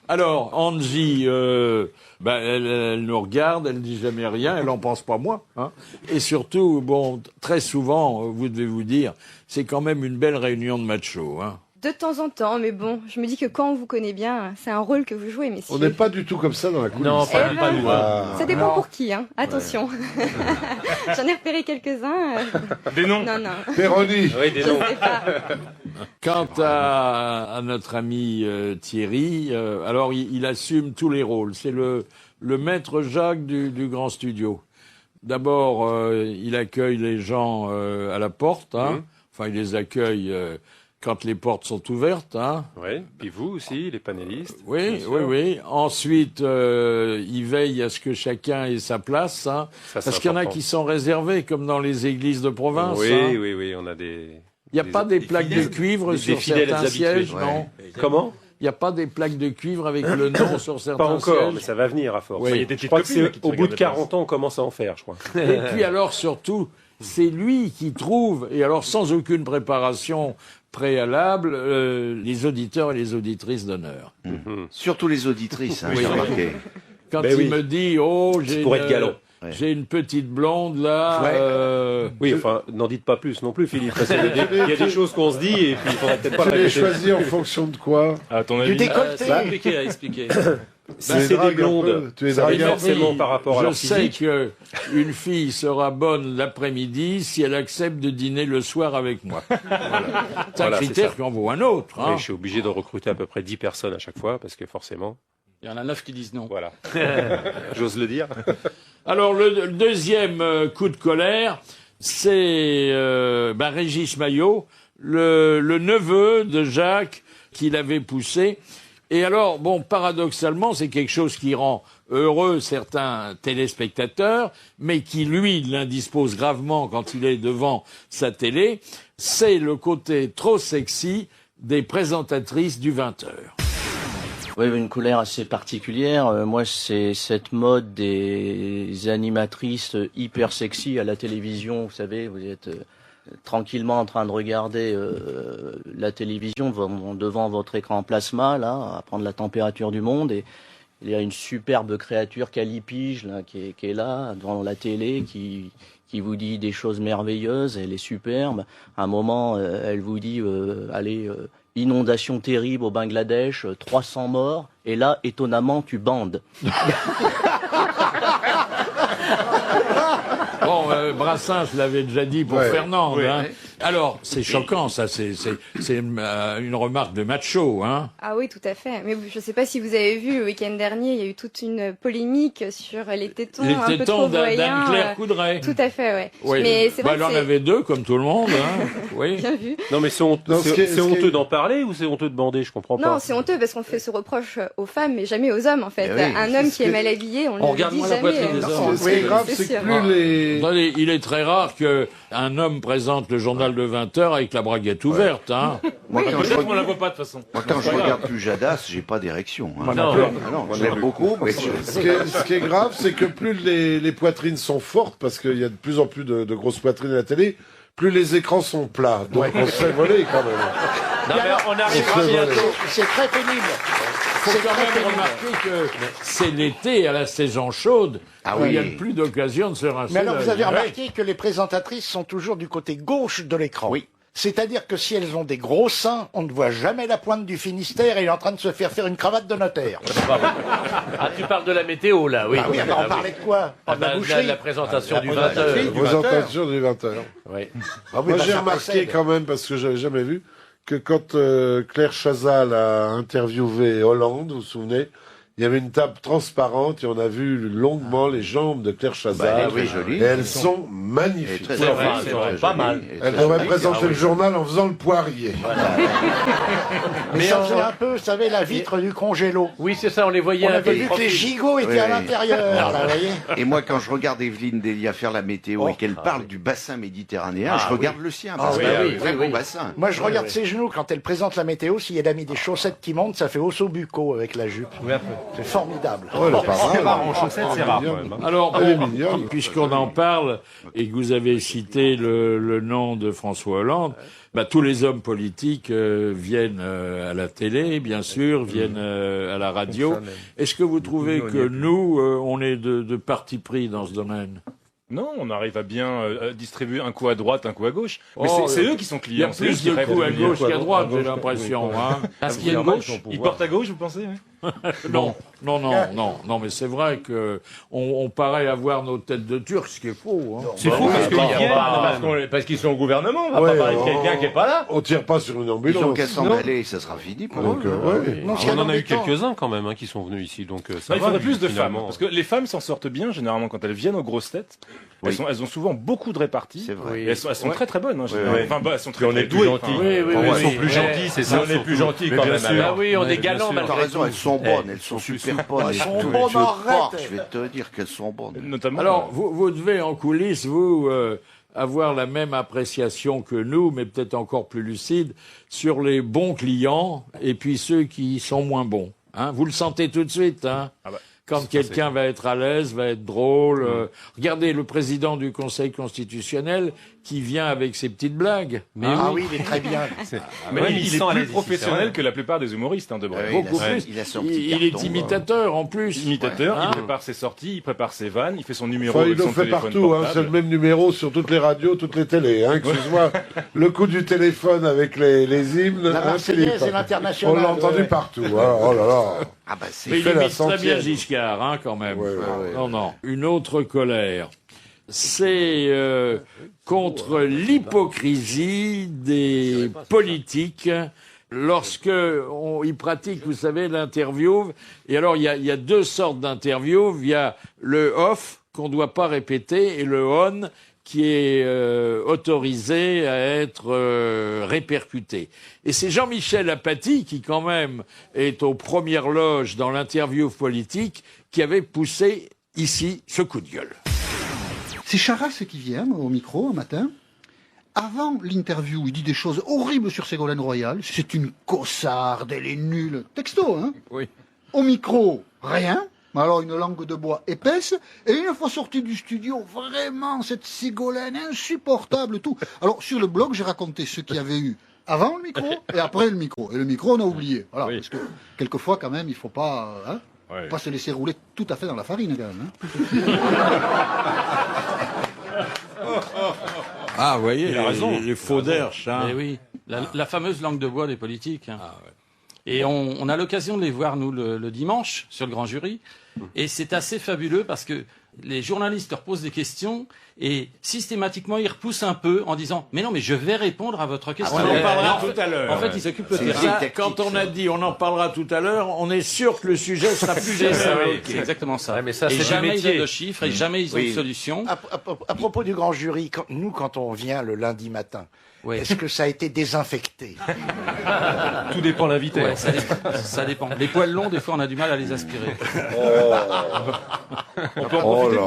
Alors, Angie, elle nous regarde, elle dit jamais rien, elle en pense pas moins. Hein. Et surtout, bon, très souvent, vous devez vous dire, c'est quand même une belle réunion de machos. Hein. De temps en temps, mais bon, je me dis que quand on vous connaît bien, c'est un rôle que vous jouez, messieurs. On n'est pas du tout comme ça dans la coulisse. Non, Eh pas ben, nous. Ah. Ça dépend pour qui, hein. Attention. J'en ai repéré quelques-uns. Des noms. Non, non. Péroni. Oui, des Je sais pas. Quant à notre ami Thierry, alors il assume tous les rôles. C'est le maître Jacques du grand studio. D'abord, il accueille les gens à la porte. Hein. Enfin, il les accueille quand les portes sont ouvertes. Hein. Oui, puis vous aussi, les panélistes. Oui, bien sûr. oui. Ensuite, il veille à ce que chacun ait sa place. Hein. Ça, c'est Parce qu'il y en a important. qui sont réservés, comme dans les églises de province. Oui, hein. oui, on a des... Il n'y a pas des plaques de cuivre sur certains sièges, non? Comment? Il n'y a pas des plaques de cuivre avec le nom sur certains Pas encore, sièges. mais ça va venir à force. Oui. Il y a des Je crois que petites copines, là, qui te c'est au bout de regardent 40 ans, on commence à en faire, je crois. Et puis alors surtout, c'est lui qui trouve, et alors sans aucune préparation préalable, les auditeurs et les auditrices d'honneur. Surtout les auditrices, hein, j'ai remarqué. Quand Ben il oui. me dit, oh, j'ai pour être galant. j'ai une petite blonde là, Oui, enfin, n'en dites pas plus non plus, Philippe. Parce qu'il y a des choses qu'on se dit et puis il faudrait peut-être pas Tu les répéter. choisis en fonction de quoi? À ton Du avis? décolleté. C'est compliqué à expliquer. Si c'est des blondes, tu es ça va dragueur. forcément par rapport à leur Je sais physique. qu'une fille sera bonne l'après-midi si elle accepte de dîner le soir avec moi. Voilà. C'est un Voilà, critère c'est qui en vaut un autre. Hein. Oui, je suis obligé de recruter à peu près 10 personnes à chaque fois, parce que forcément... Il y en a 9 qui disent non. Voilà. J'ose le dire. Alors, le deuxième coup de colère, c'est Régis Maillot, le neveu de Jacques, qui l'avait poussé. Et alors, bon, paradoxalement, c'est quelque chose qui rend heureux certains téléspectateurs, mais qui, lui, l'indispose gravement quand il est devant sa télé, c'est le côté trop sexy des présentatrices du 20h. Oui, une colère assez particulière. Moi, c'est cette mode des animatrices hyper sexy à la télévision. Vous savez, vous êtes tranquillement en train de regarder la télévision devant votre écran plasma, là, à prendre la température du monde. Et il y a une superbe créature calipige là, qui est là, devant la télé, qui vous dit des choses merveilleuses. Elle est superbe. À un moment, elle vous dit, allez... inondation terrible au Bangladesh, 300 morts, et là, étonnamment, tu bandes. Bon, Brassens l'avait déjà dit pour Fernande. Oui. Hein. Alors, c'est choquant, ça, c'est une remarque de macho, hein. Ah oui, tout à fait. Mais je ne sais pas si vous avez vu, le week-end dernier, il y a eu toute une polémique sur les tétons un peu trop voyants. d'Anne-Claire Coudray. Tout à fait, ouais. Oui. Mais c'est vrai elle en avait deux, comme tout le monde. Hein. Oui. Bien vu. Non, mais c'est honteux d'en parler ou c'est honteux de bander? Je comprends pas. Non, c'est honteux parce qu'on fait ce reproche aux femmes, mais jamais aux hommes, en fait. Oui, un homme qui est mal habillé, on ne le dit jamais. Ce qui est grave, c'est que plus les... Attendez, il est très rare qu'un homme présente le journal de 20h avec la braguette ouverte. Hein. Moi, quand je, On la voit pas de toute façon. moi, quand je regarde Pujadas, j'ai pas d'érection. Hein. Non. Non, je l'aime beaucoup, mais Ce qui est grave, c'est que plus les poitrines sont fortes, parce qu'il y a de plus en plus de grosses poitrines à la télé, plus les écrans sont plats. Donc on se fait voler quand même. Non, mais on arrivera bientôt. C'est très pénible. Il faut quand même remarquer que c'est l'été, à la saison chaude, où il y a plus d'occasion de se rincer. Mais alors, vous avez la- remarqué que les présentatrices sont toujours du côté gauche de l'écran. Oui. C'est-à-dire que si elles ont des gros seins, on ne voit jamais la pointe du Finistère et il est en train de se faire une cravate de notaire. Ah, tu parles de la météo, là, oui. Ah oui, alors on parlait de quoi? Ah, De la bah, boucherie? la présentation du la 20h. boucherie. Présentation du 20h. Oui. Ah oui, Moi, bah, j'ai ça remarqué précède. quand même, parce que j'avais jamais vu, que quand Claire Chazal a interviewé Hollande, vous vous souvenez, il y avait une table transparente et on a vu longuement les jambes de Claire Chazal. elle est très jolie. Et elles sont magnifiques. très C'est vrai, jolie, c'est très vrai. jolie. Pas mal. Et Elle très devrait jolie. présenter le journal en faisant le poirier. Mais ça faisait un peu, vous savez, la vitre du congélo. Oui, c'est ça, on les voyait On un avait peu vu que profil. les gigots étaient à Oui. l'intérieur, là, vous voyez. Et moi, quand je regarde Evelyne Delia faire la météo et qu'elle parle du bassin méditerranéen, je regarde le sien, parce oui, qu'il y a oui, un très oui, beau oui. bassin. Moi, je regarde ses genoux quand elle présente la météo. Si elle a mis des chaussettes qui montent, ça fait osso bucco avec la jupe. C'est formidable. Oh, elle est pas mal. En chaussettes, c'est rare quand même. Alors, Elle est bon, mignonne. puisqu'on en parle et que vous avez cité le nom de François Hollande, tous les hommes politiques viennent à la télé, bien sûr, viennent à la radio. Est-ce que vous trouvez que nous, on est de parti pris dans ce domaine? Non, on arrive à bien distribuer un coup à droite, un coup à gauche. Mais Oh, c'est eux qui sont Il y a clients. c'est eux plus qui de rêvent coups à devenir. gauche qu'à droite, j'ai l'impression. Hein. Parce qu'il y a une gauche. Ils portent à gauche, vous pensez? Non, mais c'est vrai que on paraît avoir nos têtes de Turcs, ce qui est faux. Hein. C'est fou parce qu'ils sont au gouvernement, on va pas parler de quelqu'un qui est pas là. On tire pas sur une Ils ont ambulance. qu'à s'emballer, ça sera fini pour eux. Non, ce On en a eu embêtant, quelques-uns quand même qui sont venus ici, donc ça Il va. faudrait plus de femmes, finalement. parce que les femmes s'en sortent bien généralement quand elles viennent aux grosses têtes. Elles ont souvent beaucoup de réparties. C'est vrai. Et elles sont très très bonnes. Hein, ouais. Enfin, elles sont très, on est très plus douées. gentils. Enfin, Oui, Elles sont plus gentilles, c'est ça. On est plus gentils quand bien même. sûr. alors. Ah oui, on est bien galant sûr. T'as malgré raison, tout. elles sont bonnes, elles sont super bonnes. Elles sont Tu veux bonnes, pas, arrête. je vais te dire qu'elles sont bonnes. Notamment. Alors, vous devez en coulisses, vous, avoir la même appréciation que nous, mais peut-être encore plus lucide, sur les bons clients et puis ceux qui sont moins bons. Hein, vous le sentez tout de suite, hein. Ah bah, Quand quelqu'un va être à l'aise, va être drôle. Regardez, le président du Conseil constitutionnel, qui vient avec ses petites blagues. Oui, il est très bien. Mais il est plus professionnel que la plupart des humoristes, de Brel. Beaucoup plus. Il est imitateur en plus. Imitateur, il prépare ses sorties, il prépare ses vannes, il fait son numéro avec il son le fait téléphone partout, portable. c'est le même numéro sur toutes les radios, toutes les télés, que ce soit le coup du téléphone avec les hymnes, La Marseillaise et l'Internationale. on l'a entendu partout. Oh là là. Mais il imite très bien Giscard, quand même. Non. Une autre colère, c'est contre l'hypocrisie des politiques lorsque ils pratiquent, vous savez, l'interview. Et alors, il y a deux sortes d'interviews. Il y a le off qu'on ne doit pas répéter et le on qui est autorisé à être répercuté. Et c'est Jean-Michel Apathy qui, quand même, est aux premières loges dans l'interview politique, qui avait poussé ici ce coup de gueule. C'est Charras qui vient au micro un matin. Avant l'interview, il dit des choses horribles sur Ségolène Royal. C'est une cossarde, elle est nulle. Texto, Oui. Au micro, rien. Alors une langue de bois épaisse. Et une fois sorti du studio, vraiment, cette Ségolène insupportable, tout. Alors sur le blog, j'ai raconté ce qu'il y avait eu avant le micro et après le micro. Et le micro, on a oublié. Voilà, parce que quelquefois, quand même, il faut pas... Faut pas se laisser rouler tout à fait dans la farine, quand même. Vous voyez, il a raison. Les faux d'Hersch. Mais oui, la fameuse langue de bois des politiques. Et on a l'occasion de les voir, nous, le dimanche, sur le grand jury. Et c'est assez fabuleux parce que les journalistes leur posent des questions et systématiquement ils repoussent un peu en disant « Mais non, mais je vais répondre à votre question. On en parlera tout à l'heure. En fait, ils s'occupent le terrain. Ça, quand on a dit on en parlera tout à l'heure, on est sûr que le sujet sera plus C'est exactement ça. Mais ça, et jamais ils ont de chiffres et jamais ils ont de solution. À propos du grand jury, quand on vient le lundi matin, est-ce que ça a été désinfecté? Tout dépend de l'invité. Ouais, ça dépend. Les poils longs, des fois, on a du mal à les aspirer. On peut en profiter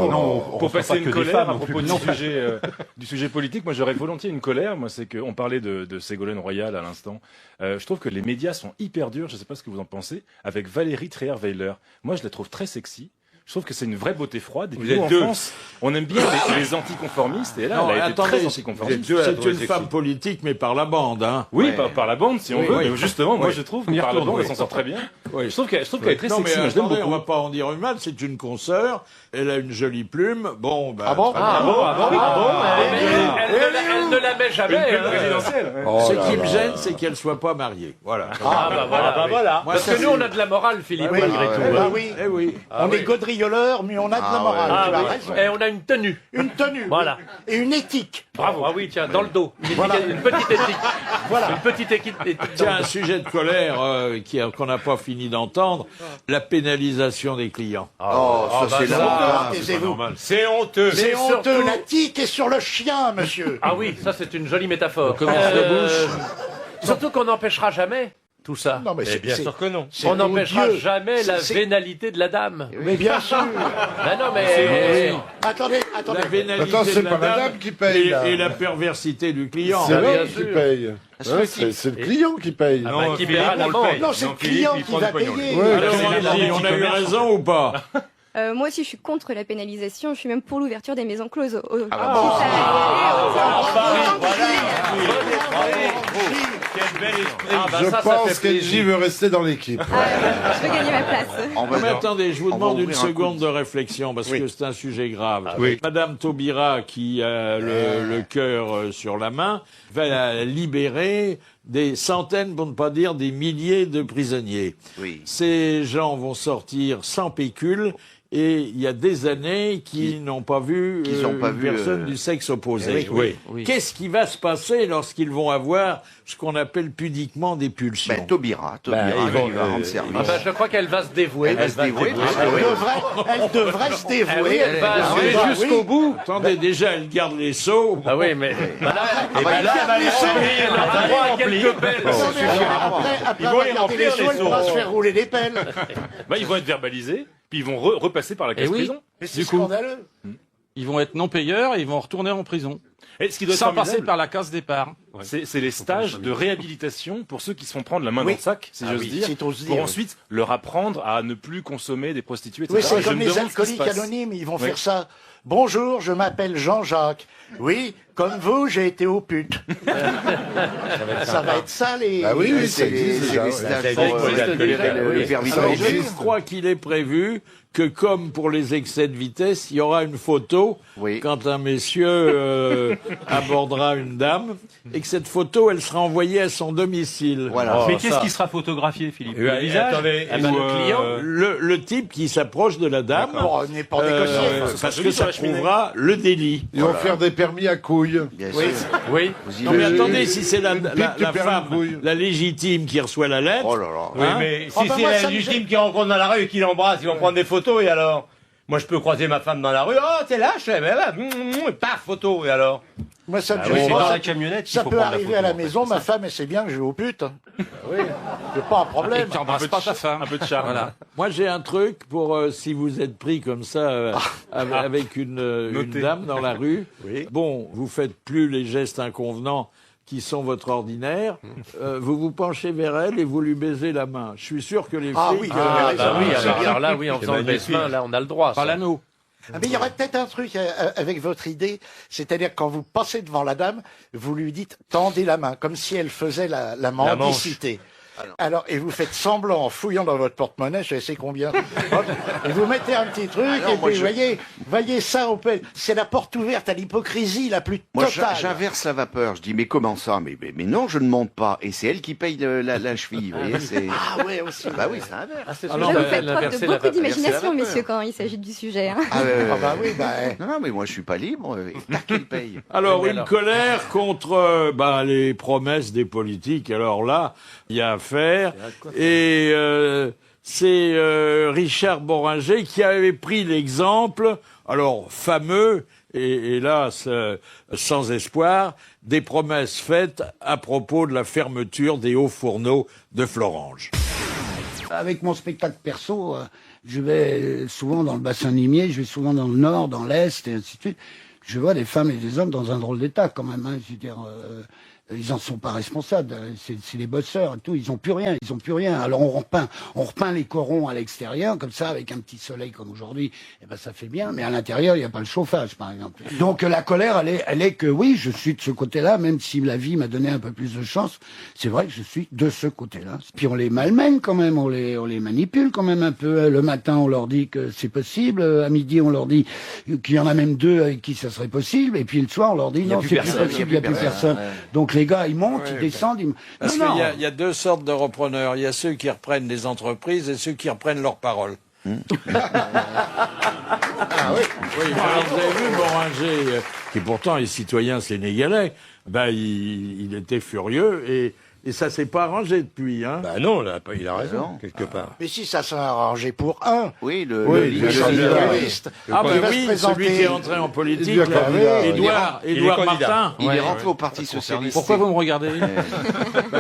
pour passer une colère à propos du sujet politique. Moi, j'aurais volontiers une colère. Moi, c'est qu'on parlait de Ségolène Royal à l'instant. Je trouve que les médias sont hyper durs. Je ne sais pas ce que vous en pensez. Avec Valérie Trierweiler. Moi, je la trouve très sexy. Je trouve que c'est une vraie beauté froide. Et puis nous, en France, on aime bien les anticonformistes. Et là, elle a été très anticonformiste. C'est une femme politique, mais par la bande. Oui, par la bande, si on veut. Mais justement, moi, je trouve que par la bande, elle s'en sort très bien. Je trouve qu'elle est très sexy. Mais attendez, on va pas en dire une mal. C'est une consoeur. Elle a une jolie plume. Bon, Elle ne la met jamais. Ce qui me gêne, c'est qu'elle soit pas mariée. Voilà. Voilà. Parce que nous, on a de la morale, Philippe, malgré tout. Oui. On est gaudrioleurs, mais on a de la morale. Tu as raison. Et on a une tenue. Une tenue. Voilà. Et une éthique. Bravo. Ah oui, tiens, dans le dos. Une petite éthique. Voilà. Une petite équipe. Tiens, un sujet de colère qu'on n'a pas fini d'entendre, la pénalisation des clients. C'est honteux. C'est honteux. La tique est sur le chien, monsieur. Ah oui, ça c'est une jolie métaphore. Commence de bouche. Surtout qu'on n'empêchera jamais tout ça. Non, mais bien sûr que non. c'est On n'empêchera odieux. jamais la vénalité de la dame. Mais bien sûr. Non, mais... Attendez. La vénalité Attends, c'est de pas la dame qui paye, là. et la perversité du client. C'est bien l'homme qui sûr. paye. C'est le client qui paye. qui paiera la bande. Non, c'est le client qui va payer. Alors, on a eu raison ou pas? Moi aussi, je suis contre la pénalisation. Je suis même pour l'ouverture des maisons closes. Je pense qu'Engie veut rester dans l'équipe. Je veux gagner ma place. Mais attendez, je vous demande une seconde de réflexion parce que c'est un sujet grave. Madame Taubira, qui a le cœur sur la main, va libérer des centaines, pour ne pas dire des milliers de prisonniers. Ces gens vont sortir sans pécule. Et il y a des années qu'ils n'ont pas vu une personne du sexe opposé. Qu'est-ce qui va se passer lorsqu'ils vont avoir ce qu'on appelle pudiquement des pulsions? Taubira, il va rendre service. Je crois qu'elle va se dévouer. Elle devrait se dévouer. Elle va assurer jusqu'au bout. Attendez, déjà, elle garde les seaux. Ah oui, mais... Elle a droit à quelques pelles. Après avoir gardé les seaux, elle va se faire rouler des pelles. Ils vont être verbalisés. Puis ils vont repasser par la case prison. Mais c'est scandaleux. Ils vont être non-payeurs et ils vont retourner en prison. Et ce qui doit sans être passer par la case départ. C'est les stages de réhabilitation pour ceux qui se font prendre la main dans le sac, si j'ose dire, pour ensuite leur apprendre à ne plus consommer des prostituées, etc. Oui, c'est comme les alcooliques anonymes, ils vont faire ça Bonjour, je m'appelle Jean-Jacques. Oui, comme vous, j'ai été aux putes. Ça va être ça, les... Ah oui, oui, ça C'est existe déjà. des ouais. stages pour le permis de Alors, conduire. je crois qu'il est prévu que, comme pour les excès de vitesse, il y aura une photo quand un messieurs abordera une dame, et que cette photo, elle sera envoyée à son domicile. Voilà. Mais qu'est-ce qui sera photographié, Philippe? Le visage. Attendez, Le type qui s'approche de la dame, Bon, on n'est pas négocié. parce que ça prouvera le délit. Ils vont faire des permis à couilles. Bien Oui. sûr. Oui. Vous Non mais imaginez attendez, si c'est la une pipe du permis femme, de couille. la légitime qui reçoit la lettre, Oh là là. Oui, hein, mais si Oh, bah, c'est moi, la ça me légitime qui rencontre dans la rue et qui l'embrasse, ils vont prendre des photos et alors? Moi, je peux croiser ma femme dans la rue. Oh, t'es là, je fais, paf, photo, et alors? Moi, ça me Ah oui, gêne c'est pas. dans la camionnette qu'il Ça faut peut prendre la arriver à la photo, en fait, maison, c'est ma ça. femme, elle sait bien que je vais aux putes. Oui, c'est pas un Et problème. tu n'embrasses pas ta femme. Un peu de charme. Voilà. moi j'ai un truc pour si vous êtes pris comme ça avec une Notez. dame dans la rue. Bon, vous faites plus les gestes inconvenants qui sont votre ordinaire. Vous vous penchez vers elle et vous lui baisez la main. Je suis sûr que les filles. Ah oui, vous avez raison. Bah oui, C'est bien. alors là, oui, en faisant le baisse-main, là, on a le droit. Par ça. l'anneau. Ah, mais il y aurait peut-être un truc avec votre idée, c'est-à-dire quand vous passez devant la dame, vous lui dites tendez la main, comme si elle faisait la mendicité. Alors, et vous faites semblant en fouillant dans votre porte-monnaie, je sais combien. Hop, et vous mettez un petit truc, Alors, et moi, puis voyez ça, c'est la porte ouverte à l'hypocrisie la plus Moi, totale. j'inverse la vapeur. Je dis, mais comment ça? Mais non, je ne monte pas. Et c'est elle qui paye la cheville. Vous voyez, c'est... Ah ouais, aussi. Bah oui, c'est inverse. Là, vous faites preuve de beaucoup d'imagination, messieurs, quand il s'agit du sujet. Hein. Ah, Ah bah oui, Non, mais moi, je suis pas libre. Et tac, il paye. Alors, une colère contre les promesses des politiques. Alors là, il y a à faire. Et c'est Richard Boringer qui avait pris l'exemple, alors fameux, et hélas sans espoir, des promesses faites à propos de la fermeture des hauts fourneaux de Florange. Avec mon spectacle perso, je vais souvent dans le bassin limier, je vais souvent dans le nord, dans l'est, et ainsi de suite. Je vois des femmes et des hommes dans un drôle d'état quand même. Hein. Je veux dire, ils en sont pas responsables. C'est les bosseurs et tout. Ils ont plus rien. Ils ont plus rien. Alors on repeint les corons à l'extérieur comme ça avec un petit soleil comme aujourd'hui. Et ben ça fait bien. Mais à l'intérieur il n'y a pas le chauffage par exemple. Donc la colère elle est que oui je suis de ce côté-là même si la vie m'a donné un peu plus de chance. C'est vrai que je suis de ce côté-là. Puis on les malmène quand même. On les manipule quand même un peu. Le matin on leur dit que c'est possible. À midi on leur dit qu'il y en a même deux avec qui ça serait possible. Et puis le soir on leur dit non c'est plus possible. Il n'y a plus personne. Donc les gars, ils montent, ils descendent. Parce qu'il y a deux sortes de repreneurs. Il y a ceux qui reprennent des entreprises et ceux qui reprennent leurs paroles. Ah oui. Alors, vous avez vu Boringer, qui pourtant est citoyen sénégalais, il était furieux et ça s'est pas arrangé depuis. Hein. Bah non, il a raison, quelque part. Mais si ça s'est arrangé pour un. Oui, le liste. Ah ben oui, celui qui est entré en politique, Édouard Martin. Il est rentré au Parti Socialiste. Pourquoi vous me regardez?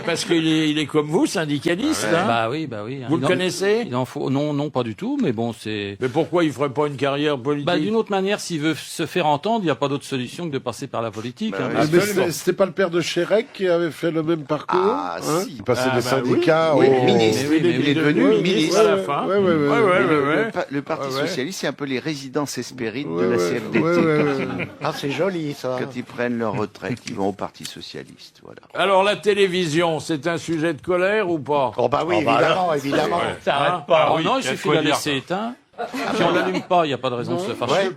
Parce qu'il est comme vous, syndicaliste. Hein. Bah oui. Vous le connaissez? Il en faut. Non, pas du tout, mais bon, c'est... Mais pourquoi il ferait pas une carrière politique? Bah d'une autre manière, s'il veut se faire entendre, il n'y a pas d'autre solution que de passer par la politique. Ah, mais c'était pas le père de Chérec qui avait fait le même parcours? Ah, hein, si. il passait des syndicats oui, au... ministre. Il est devenu ministre à la fin. Le Parti Socialiste, c'est un peu les résidences Hespérides de la CFDT. Ah, c'est joli, ça. Quand ils prennent leur retraite, ils vont au Parti Socialiste. Voilà. Alors, la télévision, c'est un sujet de colère ou pas? Oh, bah oui, évidemment. Ça arrête pas. Non, il suffit de la laisser éteinte. Si on l'allume pas, il n'y a pas de raison de se fâcher.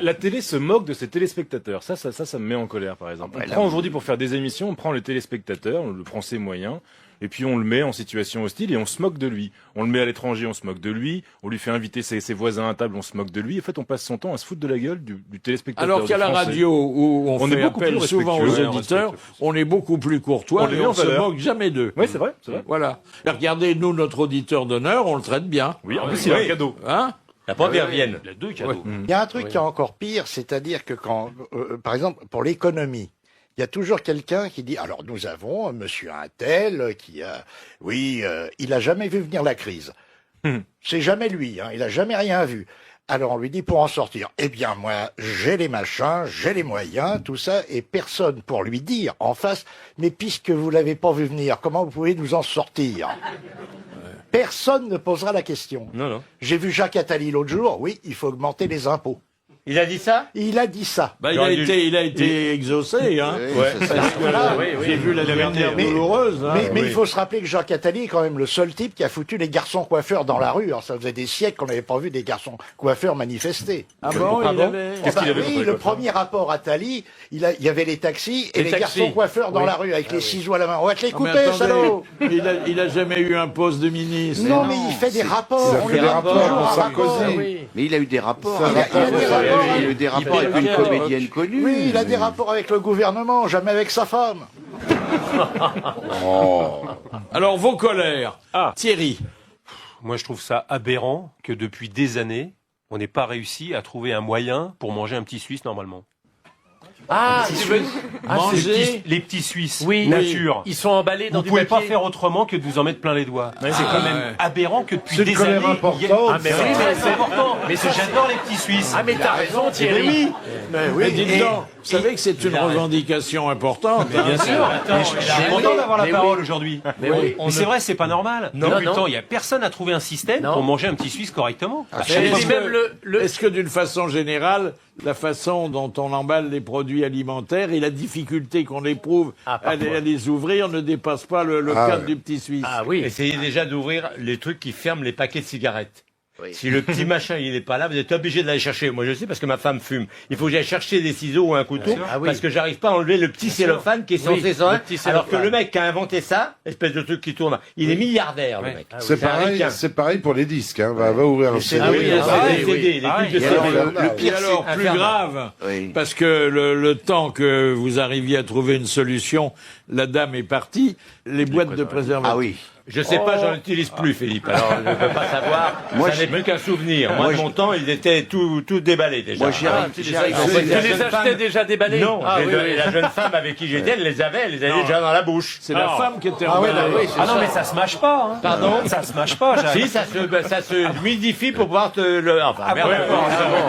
La télé se moque de ses téléspectateurs. Ça me met en colère, par exemple. On prend aujourd'hui pour faire des émissions, on prend le téléspectateur, le français moyen, et puis on le met en situation hostile et on se moque de lui. On le met à l'étranger, on se moque de lui. On lui fait inviter ses voisins à table, on se moque de lui. En fait, on passe son temps à se foutre de la gueule du téléspectateur. Alors qu'à la radio, où on fait appel souvent aux auditeurs, on est beaucoup plus courtois et on se moque jamais d'eux. Oui, c'est vrai. Voilà. Et regardez, nous, notre auditeur d'honneur, on le traite bien. Oui, en plus, il a un cadeau. Hein? La première Vienne. Il a 2 cadeaux. Il y a un truc qui est encore pire, c'est-à-dire que quand, par exemple, pour l'économie, il y a toujours quelqu'un qui dit, alors nous avons monsieur Untel qui a, il a jamais vu venir la crise. C'est jamais lui, hein, il a jamais rien vu. Alors on lui dit pour en sortir, eh bien moi j'ai les machins, j'ai les moyens, tout ça, et personne pour lui dire en face, mais puisque vous l'avez pas vu venir, comment vous pouvez nous en sortir? Personne ne posera la question. Non. J'ai vu Jacques Attali l'autre jour, oui, il faut augmenter les impôts. Il a dit ça? Il a dit ça. Bah, il a été exaucé, hein. Parce que là, j'ai vu la dernière douloureuse. Hein. Mais il faut se rappeler que Jacques Attali est quand même le seul type qui a foutu les garçons coiffeurs dans la rue. Alors ça faisait des siècles qu'on n'avait pas vu des garçons coiffeurs manifester. Ah bon, il avait... Oui, le premier rapport Attali, il y avait les taxis et les garçons coiffeurs dans la rue avec les ciseaux à la main. On va te les couper, salaud. Il a jamais eu un poste de ministre. Non, mais il fait des rapports. Il a fait des rapports pour Sarkozy. Mais il a eu des rapports. Il a eu des rapports avec une comédienne connue. Oui, il a des rapports avec le gouvernement, jamais avec sa femme. Alors, vos colères. Thierry. Moi, je trouve ça aberrant que depuis des années, on n'ait pas réussi à trouver un moyen pour manger un petit Suisse normalement. Manger les petits Suisses, Oui, nature. Ils sont emballés dans Vous du pouvez papier. pas faire autrement que de vous en mettre plein les doigts. C'est quand même aberrant que depuis des colère années. importante. Ah mais oui, mais c'est important. Mais j'adore les petits Suisses. Ah mais t'as raison Thierry. Mais dites donc, vous savez que c'est une revendication importante. Bien sûr. Je suis content d'avoir la parole aujourd'hui. Mais c'est vrai, c'est pas normal. Depuis le temps, il y a personne à trouver un système pour manger un petit Suisse correctement. Est-ce que d'une façon générale, la façon dont on emballe les produits alimentaires et la difficulté qu'on éprouve à les ouvrir ne dépasse pas le cadre du petit Suisse? Ah oui. Essayez déjà d'ouvrir les trucs qui ferment les paquets de cigarettes. Si le petit machin il est pas là, vous êtes obligé de l'aller chercher. Moi je sais parce que ma femme fume. Il faut que j'aille chercher des ciseaux ou un couteau parce que j'arrive pas à enlever le petit cellophane qui est censé ça. Alors que le mec qui a inventé ça, espèce de truc qui tourne, il est milliardaire le mec. C'est pareil pour les disques. Hein. Va ouvrir un CD. Les trucs de CD. Le pire, alors plus grave, parce que le temps que vous arriviez à trouver une solution, la dame est partie. Les boîtes de préservatifs. Ah oui. Je sais pas, j'en utilise plus, Philippe. Alors, je ne peux pas savoir. Moi, ça n'est plus qu'un souvenir. Moi, de mon temps, ils étaient tout déballés déjà. Moi, j'y arrive. Tu les achetais déjà déballés? Non, la jeune femme avec qui j'étais, elle les avait déjà dans la bouche. C'est la femme qui était Ah emballée. mais ça se mâche pas. Hein. Pardon? Ça se mâche pas. Si, ça se humidifie pour pouvoir te le... Enfin, merde.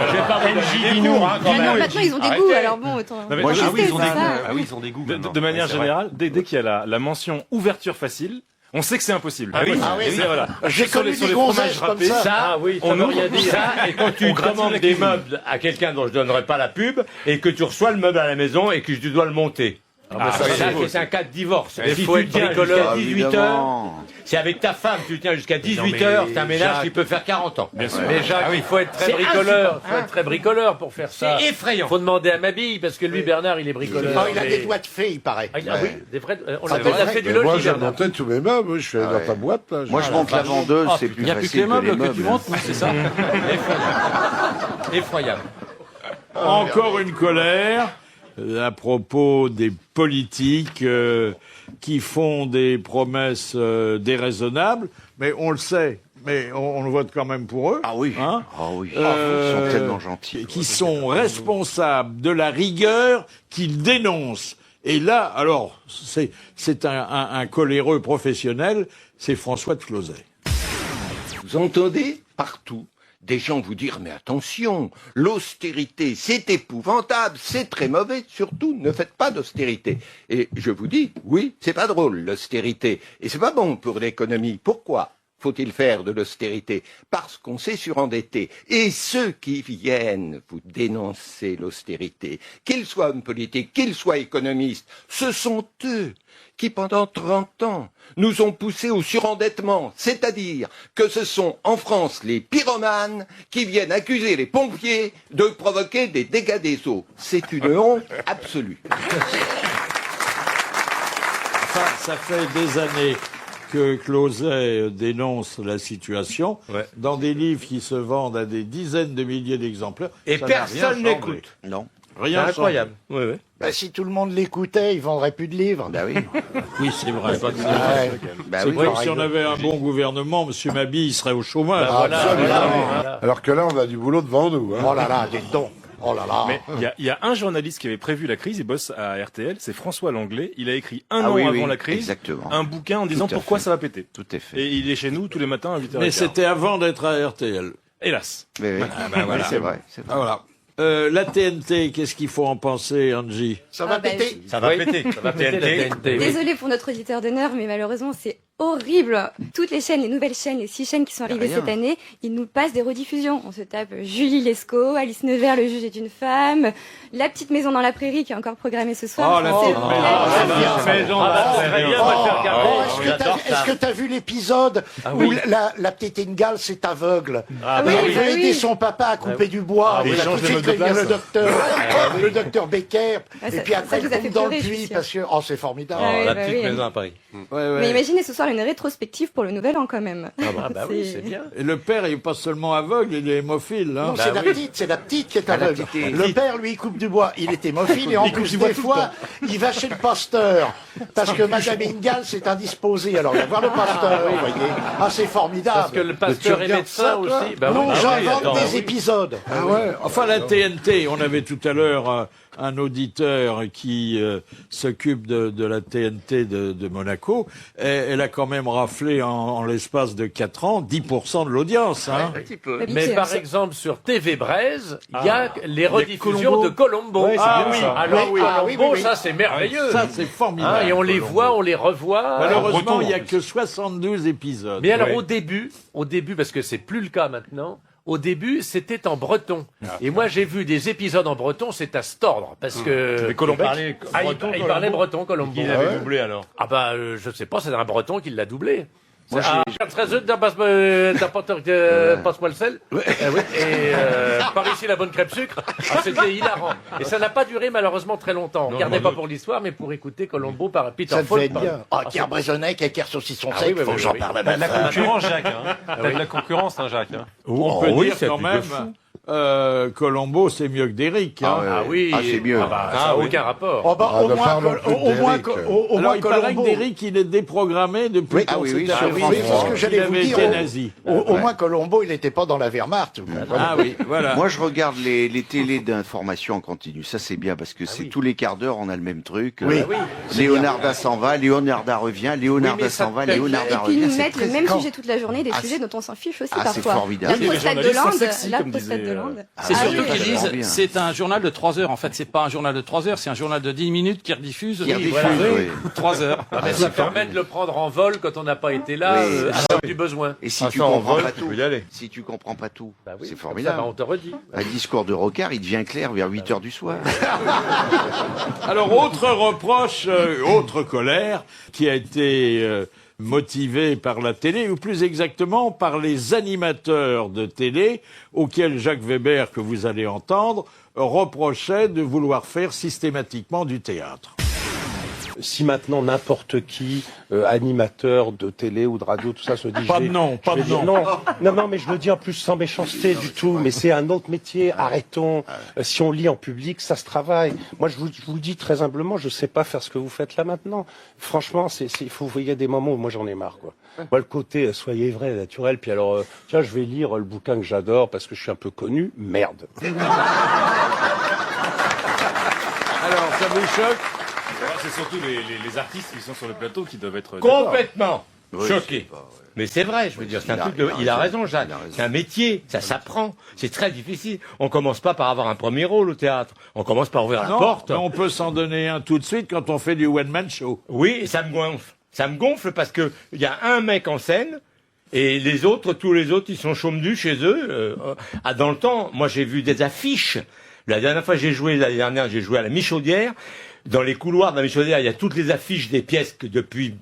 Je vais pas vous NJ, donner des dis-nous, cours, hein, quand Non, même. maintenant ils ont des goûts, alors bon, autant. Moi, tester, c'est ça. Ah oui, ils ont des goûts. De manière générale, dès qu'il y a la mention ouverture facile, on sait que c'est impossible. Voilà. J'ai connu des gonzesses comme ça. Ça, ça veut rien dire. Ça, et quand tu commandes des meubles à quelqu'un dont je donnerai pas la pub, et que tu reçois le meuble à la maison et que tu dois le monter. C'est un cas de divorce. Il Si faut tu être tiens bricoleur. jusqu'à 18 heures, si avec ta femme tu tiens jusqu'à 18 heures, c'est un ménage qui peut faire 40 ans. Mais Jacques, il faut être très bricoleur. Il faut être très bricoleur pour faire ça. C'est effrayant. Il faut demander à Mabille, parce que lui, Bernard, il est bricoleur. Il a des doigts de fée, il paraît. Ah oui, des vrais... On l'a fait du logis, Moi, j'ai Bernard. monté tous mes meubles. Je suis allé dans ta boîte. Là. Moi, je monte la vendeuse, c'est plus Il n'y a plus que facile les meubles que tu meubles. montes, c'est ça? Effroyable. Encore une colère à propos des politiques qui font des promesses déraisonnables, mais on le sait, mais on le vote quand même pour eux. Ah oui. Hein, Ils sont tellement gentils. qui sont responsables de la rigueur qu'ils dénoncent. Et là, alors, c'est un coléreux professionnel, c'est François de Closet. Vous entendez partout des gens vous dire, mais attention, l'austérité, c'est épouvantable, c'est très mauvais, surtout ne faites pas d'austérité. Et je vous dis, oui, c'est pas drôle, l'austérité, et c'est pas bon pour l'économie. Pourquoi faut-il faire de l'austérité? Parce qu'on s'est surendetter. Et ceux qui viennent vous dénoncer l'austérité, qu'ils soient hommes politiques, qu'ils soient économistes, ce sont eux qui, pendant 30 ans, nous ont poussés au surendettement. C'est-à-dire que ce sont, en France, les pyromanes qui viennent accuser les pompiers de provoquer des dégâts des eaux. C'est une honte absolue. Ça fait des années que Closet dénonce la situation dans des livres qui se vendent à des dizaines de milliers d'exemplaires. Et personne n'écoute. Non. Rien C'est incroyable. Si tout le monde l'écoutait, il vendrait plus de livres. Bah oui. Oui, c'est vrai. Bah oui. Si on avait un bon gouvernement, M. Mabille serait au chômage. Alors que là, on a du boulot devant nous. Hein. Oh là là, dites donc. Oh là là. Mais il y a un journaliste qui avait prévu la crise, il bosse à RTL, c'est François Langlais. Il a écrit un an avant la crise un bouquin en disant pourquoi ça va péter. Tout est fait. Et il est chez nous tous les matins à 8h15. Mais c'était avant d'être à RTL. Hélas. Mais oui. Voilà. C'est vrai. Ah, voilà. La TNT, qu'est-ce qu'il faut en penser, Angie? Ça va péter. Ça va péter. Ça va péter. Désolé pour notre auditeur d'honneur, mais malheureusement, c'est horrible. Toutes les chaînes, les nouvelles chaînes, les 6 chaînes qui sont arrivées cette année, ils nous passent des rediffusions. On se tape Julie Lescaut, Alice Nevers, Le juge est une femme, La petite maison dans la prairie qui est encore programmée ce soir. Oh, la petite maison dans la prairie. Est-ce que t'as vu l'épisode où la petite Ingalls est aveugle? Elle veut aider son papa à couper du bois. Il a tout de suite prévenu le docteur Becker. Et puis après, elle tombe dans le puits parce que... Oh, c'est formidable. La petite maison à Paris. Mais imaginez ce soir une rétrospective pour le Nouvel An quand même. Oui, c'est bien. Et le père, il n'est pas seulement aveugle, il est hémophile. Hein. Non, c'est la petite qui est aveugle. Le père, lui, il coupe du bois. Il est hémophile et en plus, des fois, il va chez le pasteur. Parce que Madame Ingalls est indisposée. Alors, il va voir le pasteur, vous voyez. Ah, c'est formidable. Parce que le pasteur est médecin aussi. Non, j'invente des épisodes. Ah ouais. Enfin, la TNT, on avait tout à l'heure un auditeur qui s'occupe de la TNT de Monaco. Et elle a quand même raflé en l'espace de 4 ans 10% de l'audience. Hein. Un petit peu. Mais par exemple, sur TV Braise, il y a les rediffusions de Colombo. Colombo, ça c'est merveilleux. Ça c'est formidable. Et on les voit, on les revoit. Malheureusement, il n'y a que 72 épisodes. Mais alors au début, parce que c'est plus le cas maintenant, au début, c'était en breton. Et moi, j'ai vu des épisodes en breton, c'est à se tordre. Parce que... Mais Colombo parlait breton, il parlait breton, Colombo. Qui l'avait doublé, alors? Je sais pas, c'est un breton qui l'a doublé. Passe-moi le sel. Et par ici la bonne crêpe sucre. C'était hilarant. Et ça n'a pas duré malheureusement très longtemps. Regardez pas pour l'histoire, mais pour écouter Colombo par Peter Falk. Ça devait être bien. Pierre Brésonnec avec Air Saucisson Sec, faut que j'en parle à ma La concurrence, Jacques. T'as de la concurrence, Jacques. On peut dire quand même... Colombo, c'est mieux que Derrick. Hein. C'est mieux. Ça n'a aucun rapport. Au moins il paraît que Derrick, il est déprogrammé depuis c'est ce que j'allais vous dire. Au moins Colombo, il n'était pas dans la Wehrmacht. Voilà. Moi, je regarde les télés d'information en continu. Ça, c'est bien parce que c'est tous les quarts d'heure, on a le même truc. Léonarda s'en va, Léonarda revient, Léonarda s'en va, Léonarda revient. Et puis ils nous mettent le même sujet toute la journée, des sujets dont on s'en fiche aussi parfois. C'est formidable. La prostate de l'Inde. C'est surtout qu'ils disent, c'est un journal de 3 heures. En fait, c'est pas un journal de 3 heures, c'est un journal de 10 minutes qui rediffuse. 3 heures. Ça permet de le prendre en vol quand on n'a pas été là, à l'heure du besoin. Et si tu comprends pas tout, c'est formidable. On te redit. Un discours de Rocard, il devient clair vers 8 heures du soir. Alors, autre reproche, autre colère, qui a été motivé par la télé, ou plus exactement par les animateurs de télé, auxquels Jacques Weber, que vous allez entendre, reprochait de vouloir faire systématiquement du théâtre. Si maintenant n'importe qui, animateur de télé ou de radio, tout ça se dit... Pas de nom. Non, mais je le dis en plus sans méchanceté du tout, mais c'est un autre métier, arrêtons. Si on lit en public, ça se travaille. Moi, je vous le dis très humblement, je sais pas faire ce que vous faites là maintenant. Franchement, il y a des moments où moi j'en ai marre, quoi. Moi, le côté soyez vrai, naturel, puis alors, tiens, je vais lire le bouquin que j'adore parce que je suis un peu connu, merde. Alors, ça vous choque? C'est surtout les artistes qui sont sur le plateau qui doivent être complètement choqués. Mais c'est vrai, je veux dire, c'est un truc il a raison, Jacques. C'est un métier, ça s'apprend. C'est très difficile. On commence pas par avoir un premier rôle au théâtre. On commence par ouvrir la porte. On peut s'en donner un tout de suite quand on fait du one-man show. Oui, et ça me gonfle. Ça me gonfle parce que il y a un mec en scène. Et tous les autres, ils sont chômedus chez eux. Dans le temps, moi, j'ai vu des affiches. La dernière fois j'ai joué à la Michaudière. Dans les couloirs de la Michaudière, il y a toutes les affiches des pièces que depuis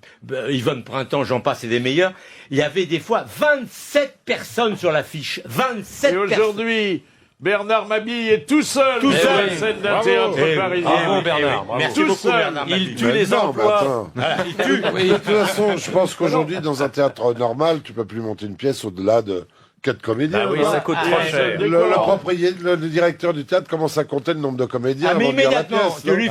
Yvonne Printemps, j'en passe et des meilleurs. Il y avait des fois 27 personnes sur l'affiche. 27 personnes. Et aujourd'hui, Bernard Mabille est tout seul sur la scène d'un théâtre parisien. Bravo Bernard. Merci beaucoup Bernard Mabille. Il tue les emplois. Il tue. De toute façon, je pense qu'aujourd'hui, dans un théâtre normal, tu peux plus monter une pièce au-delà de 4 comédiens. Ça coûte trop cher. Le directeur du théâtre commence à compter le nombre de comédiens. Mais immédiatement, tu lui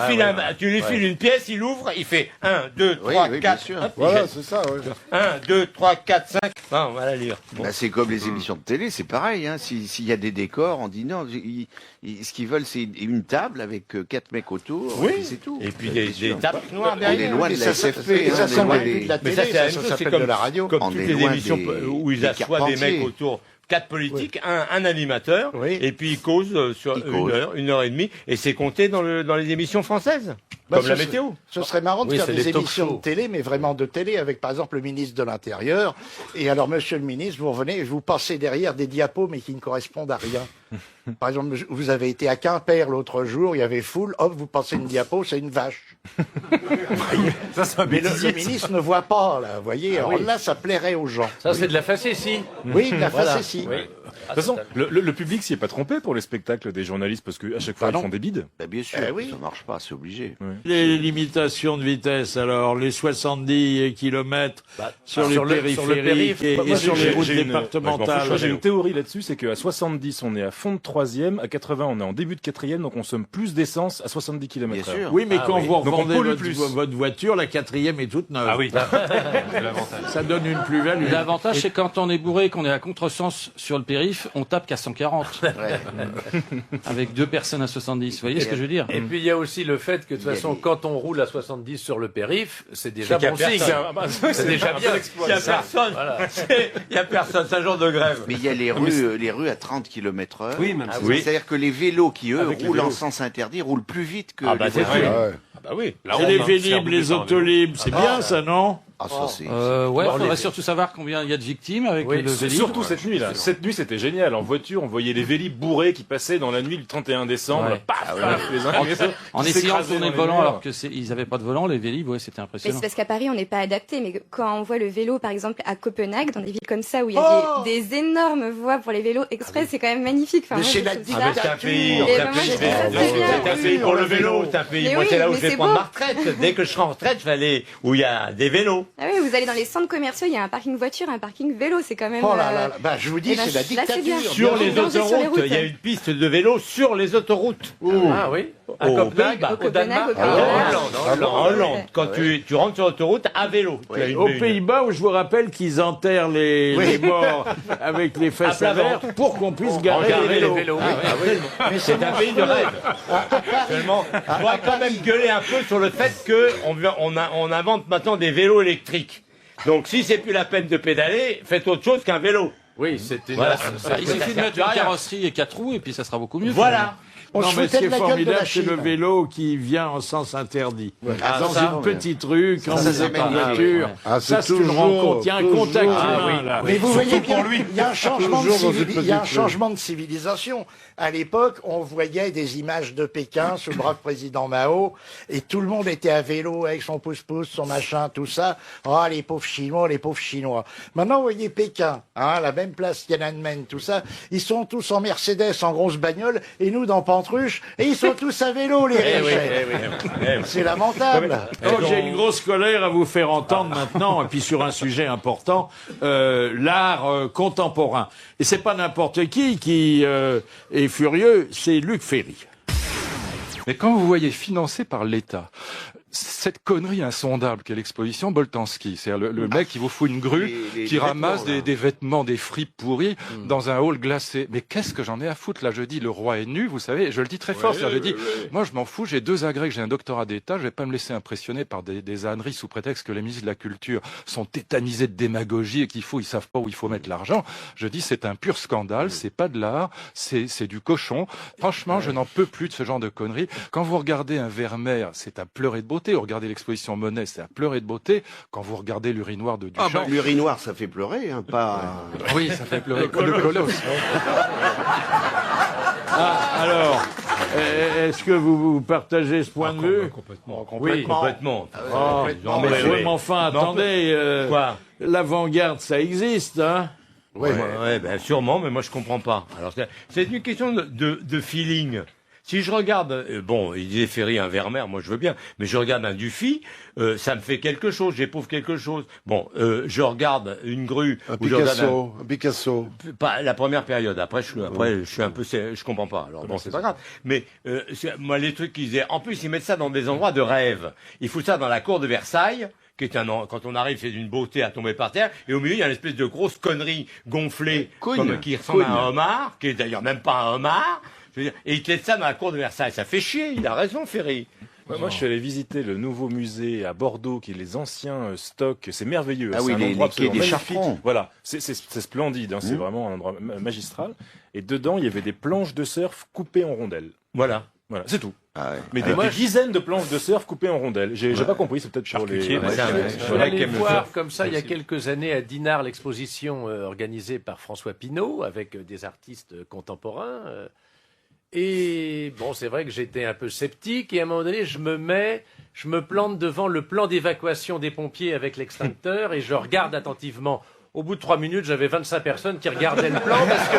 files une pièce, il ouvre, il fait 1, 2, 3, 4. Voilà, c'est ça. 1, 2, 3, 4, 5. Non, on va la lire. C'est comme les émissions de télé, c'est pareil. S'il y a des décors, on dit non. Ce qu'ils veulent, c'est une table avec 4 mecs autour. Oui, c'est tout. Et puis des tables noires derrière. On est loin de la SFP. Ça s'appelle de la radio. Comme toutes les émissions où ils assoient des mecs autour. 4 politiques, un animateur, et puis ils causent sur 1 heure et demie, et c'est compté dans les émissions françaises. Comme la météo. Ce serait marrant de Oui, faire c'est des les talk émissions shows. de télé, mais vraiment de télé, avec par exemple le ministre de l'Intérieur. Et alors, monsieur le ministre, vous revenez et vous passez derrière des diapos, mais qui ne correspondent à rien. Par exemple, vous avez été à Quimper l'autre jour, il y avait foule, hop, vous passez une diapo, c'est une vache. Ça, c'est un Mais le bêtisier, ministre ne voit pas, là, vous voyez. Ah Alors oui. là, ça plairait aux gens. Ça, c'est de la facétie. Oui, de la Voilà. facétie. Oui. De toute façon, le public s'y est pas trompé pour les spectacles des journalistes parce qu'à chaque fois ils font des bides. Bah, bien sûr, oui. ça marche pas, c'est obligé. Les limitations de vitesse, alors, les 70 km sur les périphériques et sur les routes départementales. Moi, j'ai une théorie là-dessus, c'est qu'à 70, on est à fond de 3e, à 80, on est en début de 4e, donc on consomme plus d'essence à 70 km/h. Bien sûr. Oui, mais quand vous Donc on revendez pollue plus. votre voiture, la 4e est toute neuve. Ah oui. Ça donne une plus-value. L'avantage, c'est quand on est bourré, qu'on est à contresens sur le périph', on tape qu'à 140. Avec 2 personnes à 70. Vous voyez ce que je veux dire? Et puis il y a aussi le fait que de toute façon, quand on roule à 70 sur le périph', c'est déjà qu'il y a bon signe. personne. C'est déjà bien. Il y a personne. Il y a personne. C'est un jour de grève. Mais il y a les rues à 30 km/h. Oui, même Ah, c'est-à-dire que les vélos qui, eux, roulent en sens interdit, roulent plus vite que les c'est voitures. sûr. Ah bah oui. Et les Vélib, les Autolib, c'est bien ça, non? Ah, ça, c'est... Ouais, il faudrait surtout savoir combien il y a de victimes avec le Vélib. Surtout cette nuit là. Cette nuit c'était génial. En voiture, on voyait les Vélib bourrés qui passaient dans la nuit du 31 décembre. Ouais. Paf, paf, les uns les autres, En qui essayant de s'écrasaient tourner le dans les volant murs. alors qu'ils n'avaient pas de volant, les Vélib, ouais, c'était Mais impressionnant. c'est parce qu'à Paris, on n'est pas adapté. Mais quand on voit le vélo, par exemple, à Copenhague, dans des villes comme ça, où il y a des énormes voies pour les vélos express, c'est quand même magnifique. Enfin, Mais moi, chez je la trouve dictature. ça- Ah, mais c'est un pays, Et c'est un vraiment, pays, je trouve ça c'est très bien. un pays pour le vélo, c'est un pays. Mais Moi, oui, c'est là où mais je vais c'est prendre beau. ma retraite. Dès que je serai en retraite, je vais aller où il y a des vélos. Ah oui, vous allez dans les centres commerciaux, il y a un parking voiture, un parking vélo, c'est quand même. Oh là là, bah, je vous dis, eh ben, c'est la là, c'est bien. dictature. Sur les Danger sur les autoroutes, routes. il y a une piste de vélo sur les autoroutes. Ah oui. À Au Copenhague, Pays-Bas. au Danemark. Au Danemark. En Hollande, quand tu rentres sur l'autoroute à vélo. Tu as une- Aux Pays-Bas, où je vous rappelle qu'ils enterrent les morts avec les fesses À à plat verre pour qu'on puisse garer Garer les vélos. Mais C'est un pays de rêve. Seulement, on doit quand même gueuler un peu sur le fait qu'on invente maintenant des vélos électriques. Donc si c'est plus la peine de pédaler, faites autre chose qu'un vélo. Oui, c'était. Voilà. Il suffit de mettre une carrosserie et 4 roues et puis ça sera beaucoup mieux. Voilà. On Non, se mais ce qui foutait est de la gueule de formidable, la c'est Chine. le vélo qui vient en sens interdit. Ah, Dans ça, une petite rue, quand ça, vous ça êtes en m'amène voiture, Ah, ça c'est c'est une toujours, rencontre. Il y a un contact toujours. humain, là. Mais vous voyez bien, pour lui. il y a un changement de Toujours dans une il y a un petite changement de civilisation. À l'époque, on voyait des images de Pékin sous le bras du président Mao, et tout le monde était à vélo avec son pouce-pouce, son machin, tout ça. Oh, les pauvres Chinois, les pauvres Chinois. Maintenant, vous voyez Pékin, hein, la même place Tiananmen, tout ça. Ils sont tous en Mercedes, en grosse bagnole, et nous dans Pantruche, et ils sont tous à vélo, les riches. C'est lamentable. Oh, j'ai une grosse colère à vous faire entendre maintenant, et puis sur un sujet important, l'art contemporain. Et c'est pas n'importe qui est furieux, c'est Luc Ferry. Mais quand vous voyez financé par l'État, cette connerie insondable qu'est l'exposition Boltanski, c'est-à-dire le mec qui vous fout une grue, qui ramasse des vêtements, des fripes pourries dans un hall glacé. Mais qu'est-ce que j'en ai à foutre? Là, je dis, le roi est nu, vous savez, je le dis très fort, je dis, moi je m'en fous, j'ai 2 agrès, j'ai un doctorat d'État, je vais pas me laisser impressionner par des âneries sous prétexte que les ministres de la Culture sont tétanisés de démagogie et ils savent pas où il faut mettre l'argent. Je dis, c'est un pur scandale, c'est pas de l'art, c'est du cochon. Franchement, je n'en peux plus de ce genre de conneries. Quand vous regardez un Vermeer, c'est à pleurer de beauté. Vous regardez l'exposition Monet, c'est à pleurer de beauté. Quand vous regardez l'urinoir de Duchamp... Ah bah, l'urinoir, ça fait pleurer, hein, pas... Oui, ça fait pleurer. Le colosse. Alors, est-ce que vous partagez ce point de vue? Complètement. Oui, Complètement. Oh, Non, mais mais oui. enfin, attendez, Quoi? l'avant-garde, ça existe, hein? Ouais, ben sûrement, mais moi je comprends pas. Alors c'est une question de feeling. Si je regarde, bon, il disait Ferry, un Vermeer, moi je veux bien, mais je regarde un Dufy, ça me fait quelque chose, j'éprouve quelque chose. Bon, je regarde une grue, Un ou je regarde Picasso. pas la première période. Après, je suis un peu, je comprends pas. Alors bon, c'est pas grave. Mais moi, les trucs qu'ils disaient, en plus, ils mettent ça dans des endroits de rêve. Ils foutent ça dans la cour de Versailles, qui est quand on arrive, c'est d'une beauté à tomber par terre, et au milieu, il y a une espèce de grosse connerie gonflée, qui ressemble à un homard, qui est d'ailleurs même pas un homard. Je veux dire, et il te laisse ça dans la cour de Versailles. Ça fait chier. Il a raison, Ferry. Moi, je suis allé visiter le nouveau musée à Bordeaux, qui est les anciens stocks. C'est merveilleux. Ah c'est oui, un les endroit quais des magnifique. Chartrons. Voilà, c'est splendide. Hein, c'est vraiment un endroit magistral. Et dedans, il y avait des planches de surf coupées en rondelles. Voilà. C'est tout. Mais des dizaines de planches de surf coupées en rondelles. J'ai pas compris, c'est peut-être pour les... Je suis allé voir comme ça il y a quelques années à Dinard l'exposition organisée par François Pinault avec des artistes contemporains. Et bon, c'est vrai que j'étais un peu sceptique et à un moment donné, je me plante devant le plan d'évacuation des pompiers avec l'extincteur et je regarde attentivement. Au bout de 3 minutes, j'avais 25 personnes qui regardaient le plan parce que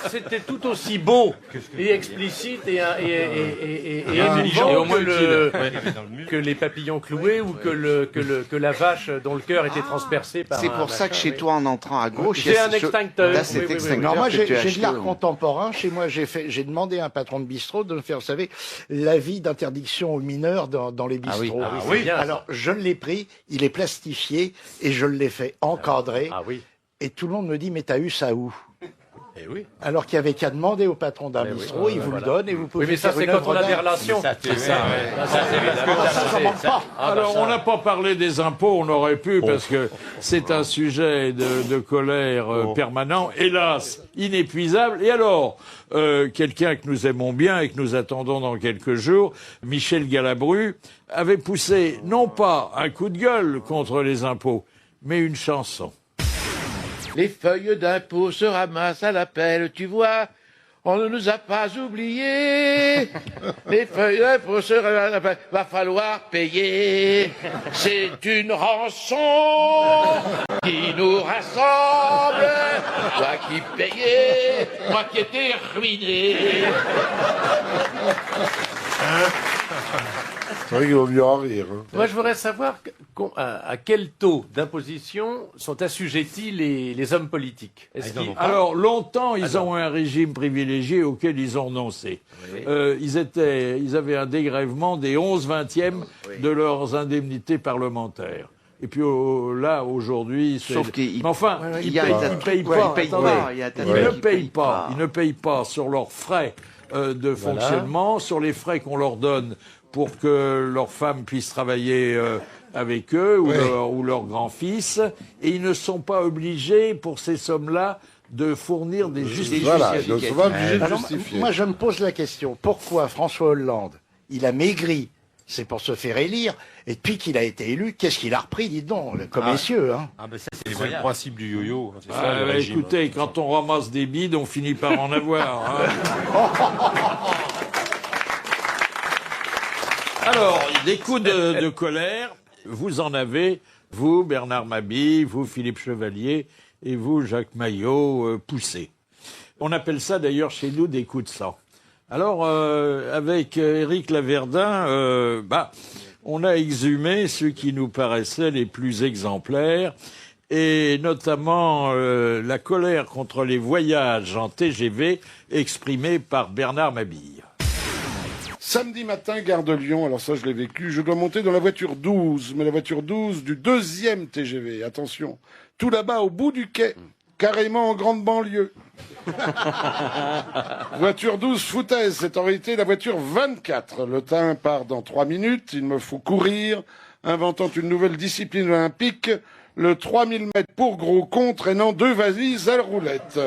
c'était tout aussi beau et explicite et intelligent que les papillons cloués ou que la vache dont le cœur était transpercé par. C'est pour ça que chez toi, en entrant à gauche, j'ai un extincteur. Là, cet extincteur. Non, moi, j'ai de l'art contemporain. Chez moi, j'ai demandé à un patron de bistrot de me faire, vous savez, l'avis d'interdiction aux mineurs dans les bistrots. Alors, je l'ai pris, il est plastifié et je l'ai fait encadrer. Et tout le monde me dit, mais t'as eu ça où? Alors qu'il n'y avait qu'à demander au patron d'un bistrot, il vous le donne et vous pouvez. Oui, mais ça, c'est quand on a des relations. Alors, on n'a pas parlé des impôts, on aurait pu, parce que c'est un sujet de colère permanent, hélas, inépuisable. Et alors, quelqu'un que nous aimons bien et que nous attendons dans quelques jours, Michel Galabru, avait poussé non pas un coup de gueule contre les impôts, mais une chanson. Les feuilles d'impôts se ramassent à l'appel, tu vois, on ne nous a pas oubliés. Les feuilles d'impôts se ramassent à l'appel, va falloir payer. C'est une rançon qui nous rassemble. Toi qui payais, moi qui étais ruiné. C'est vrai qu'il vaut mieux en rire. Moi, je voudrais savoir à quel taux d'imposition sont assujettis les hommes politiques. Alors, longtemps, ils ont un régime privilégié auquel ils ont renoncé. Ils avaient un dégrèvement des 11/20 de leurs indemnités parlementaires. Et puis là, aujourd'hui, c'est... Sauf qu'ils... Mais enfin, ils ne payent pas. Ils ne payent pas sur leurs frais de fonctionnement, sur les frais qu'on leur donne pour que leurs femmes puissent travailler avec eux ou leur grand-fils. Et ils ne sont pas obligés, pour ces sommes-là, de fournir des justificatifs. Moi, je me pose la question, pourquoi François Hollande, il a maigri, c'est pour se faire élire, et depuis qu'il a été élu, qu'est-ce qu'il a repris, dites donc, comme messieurs. Hein. C'est le principe du yo-yo. Écoutez, quand on ramasse des bides, on finit par en avoir. Alors, des coups de colère, vous en avez, vous, Bernard Mabille, vous, Philippe Chevalier, et vous, Jacques Maillot, poussés. On appelle ça d'ailleurs chez nous des coups de sang. Alors, avec Éric Laverdin, on a exhumé ceux qui nous paraissaient les plus exemplaires, et notamment la colère contre les voyages en TGV exprimée par Bernard Mabille. Samedi matin, gare de Lyon, alors ça je l'ai vécu, je dois monter dans la voiture 12, mais la voiture 12 du 2e TGV, attention, tout là-bas au bout du quai, carrément en grande banlieue. Voiture 12 foutaise, c'est en réalité la voiture 24. Le train part dans 3 minutes, il me faut courir, inventant une nouvelle discipline olympique, le 3000 mètres pour gros con traînant 2 valises à la roulette.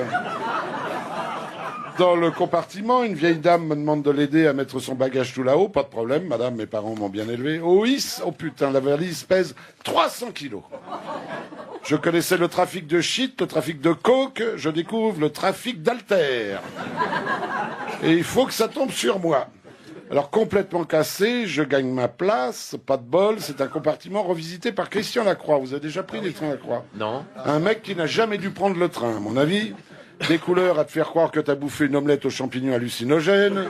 Dans le compartiment, une vieille dame me demande de l'aider à mettre son bagage tout là-haut. Pas de problème, madame, mes parents m'ont bien élevé. Oh putain, la valise pèse 300 kilos. Je connaissais le trafic de shit, le trafic de coke, je découvre le trafic d'haltères. Et il faut que ça tombe sur moi. Alors complètement cassé, je gagne ma place, pas de bol, c'est un compartiment revisité par Christian Lacroix. Vous avez déjà pris les trains Lacroix? Non. Un mec qui n'a jamais dû prendre le train, à mon avis. Des couleurs à te faire croire que t'as bouffé une omelette aux champignons hallucinogènes.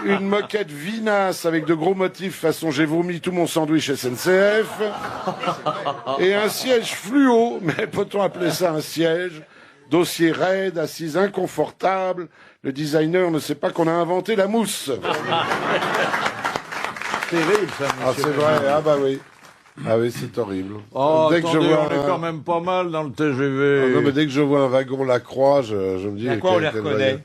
Une moquette vinasse avec de gros motifs façon j'ai vomi tout mon sandwich SNCF. Et un siège fluo, mais peut-on appeler ça un siège? Dossier raide, assise inconfortable. Le designer ne sait pas qu'on a inventé la mousse. Terrible ça, Ah c'est vrai, ah bah oui. Ah oui, c'est horrible. Oh, dès que je vois on est quand même pas mal dans le TGV. Ah non, mais dès que je vois un wagon Lacroix, je me dis... À quoi on les reconnaît?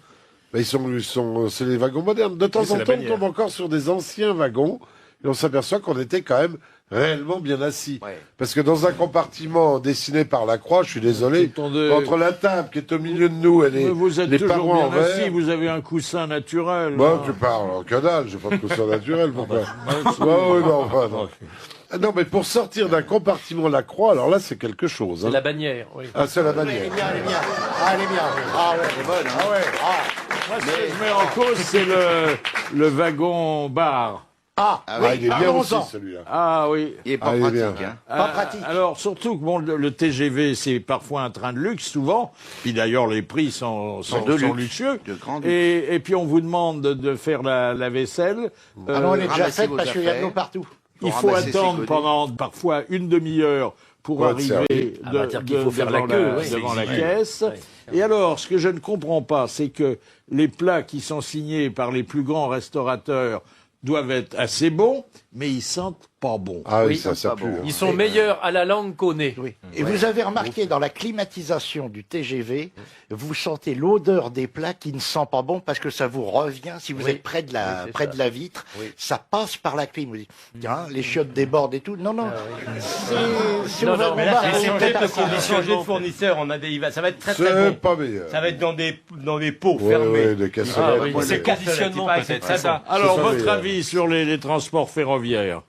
C'est les wagons modernes. De temps en temps, on tombe encore sur des anciens wagons et on s'aperçoit qu'on était quand même réellement bien assis. Parce que dans un compartiment dessiné par la croix, je suis désolé, entre la table qui est au milieu de nous et vous êtes les toujours parois en bien assis, verre... vous avez un coussin naturel. Bon, tu parles, que dalle, j'ai pas de coussin naturel, pourquoi oui, non, enfin, non. Non, mais pour sortir d'un compartiment la croix, alors là, c'est quelque chose. C'est la bannière, oui. Ah, c'est la bannière. Elle est bien, elle est bien. Ah, elle est bien. Ah ouais, elle est bonne. Ah ouais. Moi, ce que je mets en cause, c'est le wagon bar. Ah, oui, il est bien aussi, celui-là. Ah oui. Il est pas pratique, hein. Pas pratique. Alors, surtout que bon, le TGV, c'est parfois un train de luxe, souvent. Puis d'ailleurs, les prix sont luxueux. De grand luxe. Et puis, on vous demande de faire la vaisselle. Ah non, elle est déjà ramasser faite vos parce qu'il y a de affaires. l'eau partout. Il faut ramasser ses attendre colis. pendant parfois une demi-heure pour Ouais, de arriver Ah, bah, dire qu'il faut faire la devant queue, oui. devant la C'est caisse. Et alors, ce que je ne comprends pas, c'est que les plats qui sont signés par les plus grands restaurateurs doivent être assez bons, mais ils sentent pas bon. Ah oui, Oui, ça pue. Ils sont meilleurs à la langue qu'au nez. Oui. Et vous avez remarqué, dans la climatisation du TGV, vous sentez l'odeur des plats qui ne sent pas bon parce que ça vous revient. Si vous êtes près de la vitre, ça passe par la clim. Vous dites, tiens, les chiottes débordent et tout. Non, non. C'est Non, ouvert non, au mais bar, C'est c'est changé peut-être parce qu'on a assez changé de bon. fournisseur. Ça va être très très C'est bon. pas meilleur. Ça va être dans des pots Ouais, fermés. ouais, des cassonettes. oui. C'est conditionnement peut-être, c'est ça. Alors, ça, votre mais, avis sur les transports ferroviaires?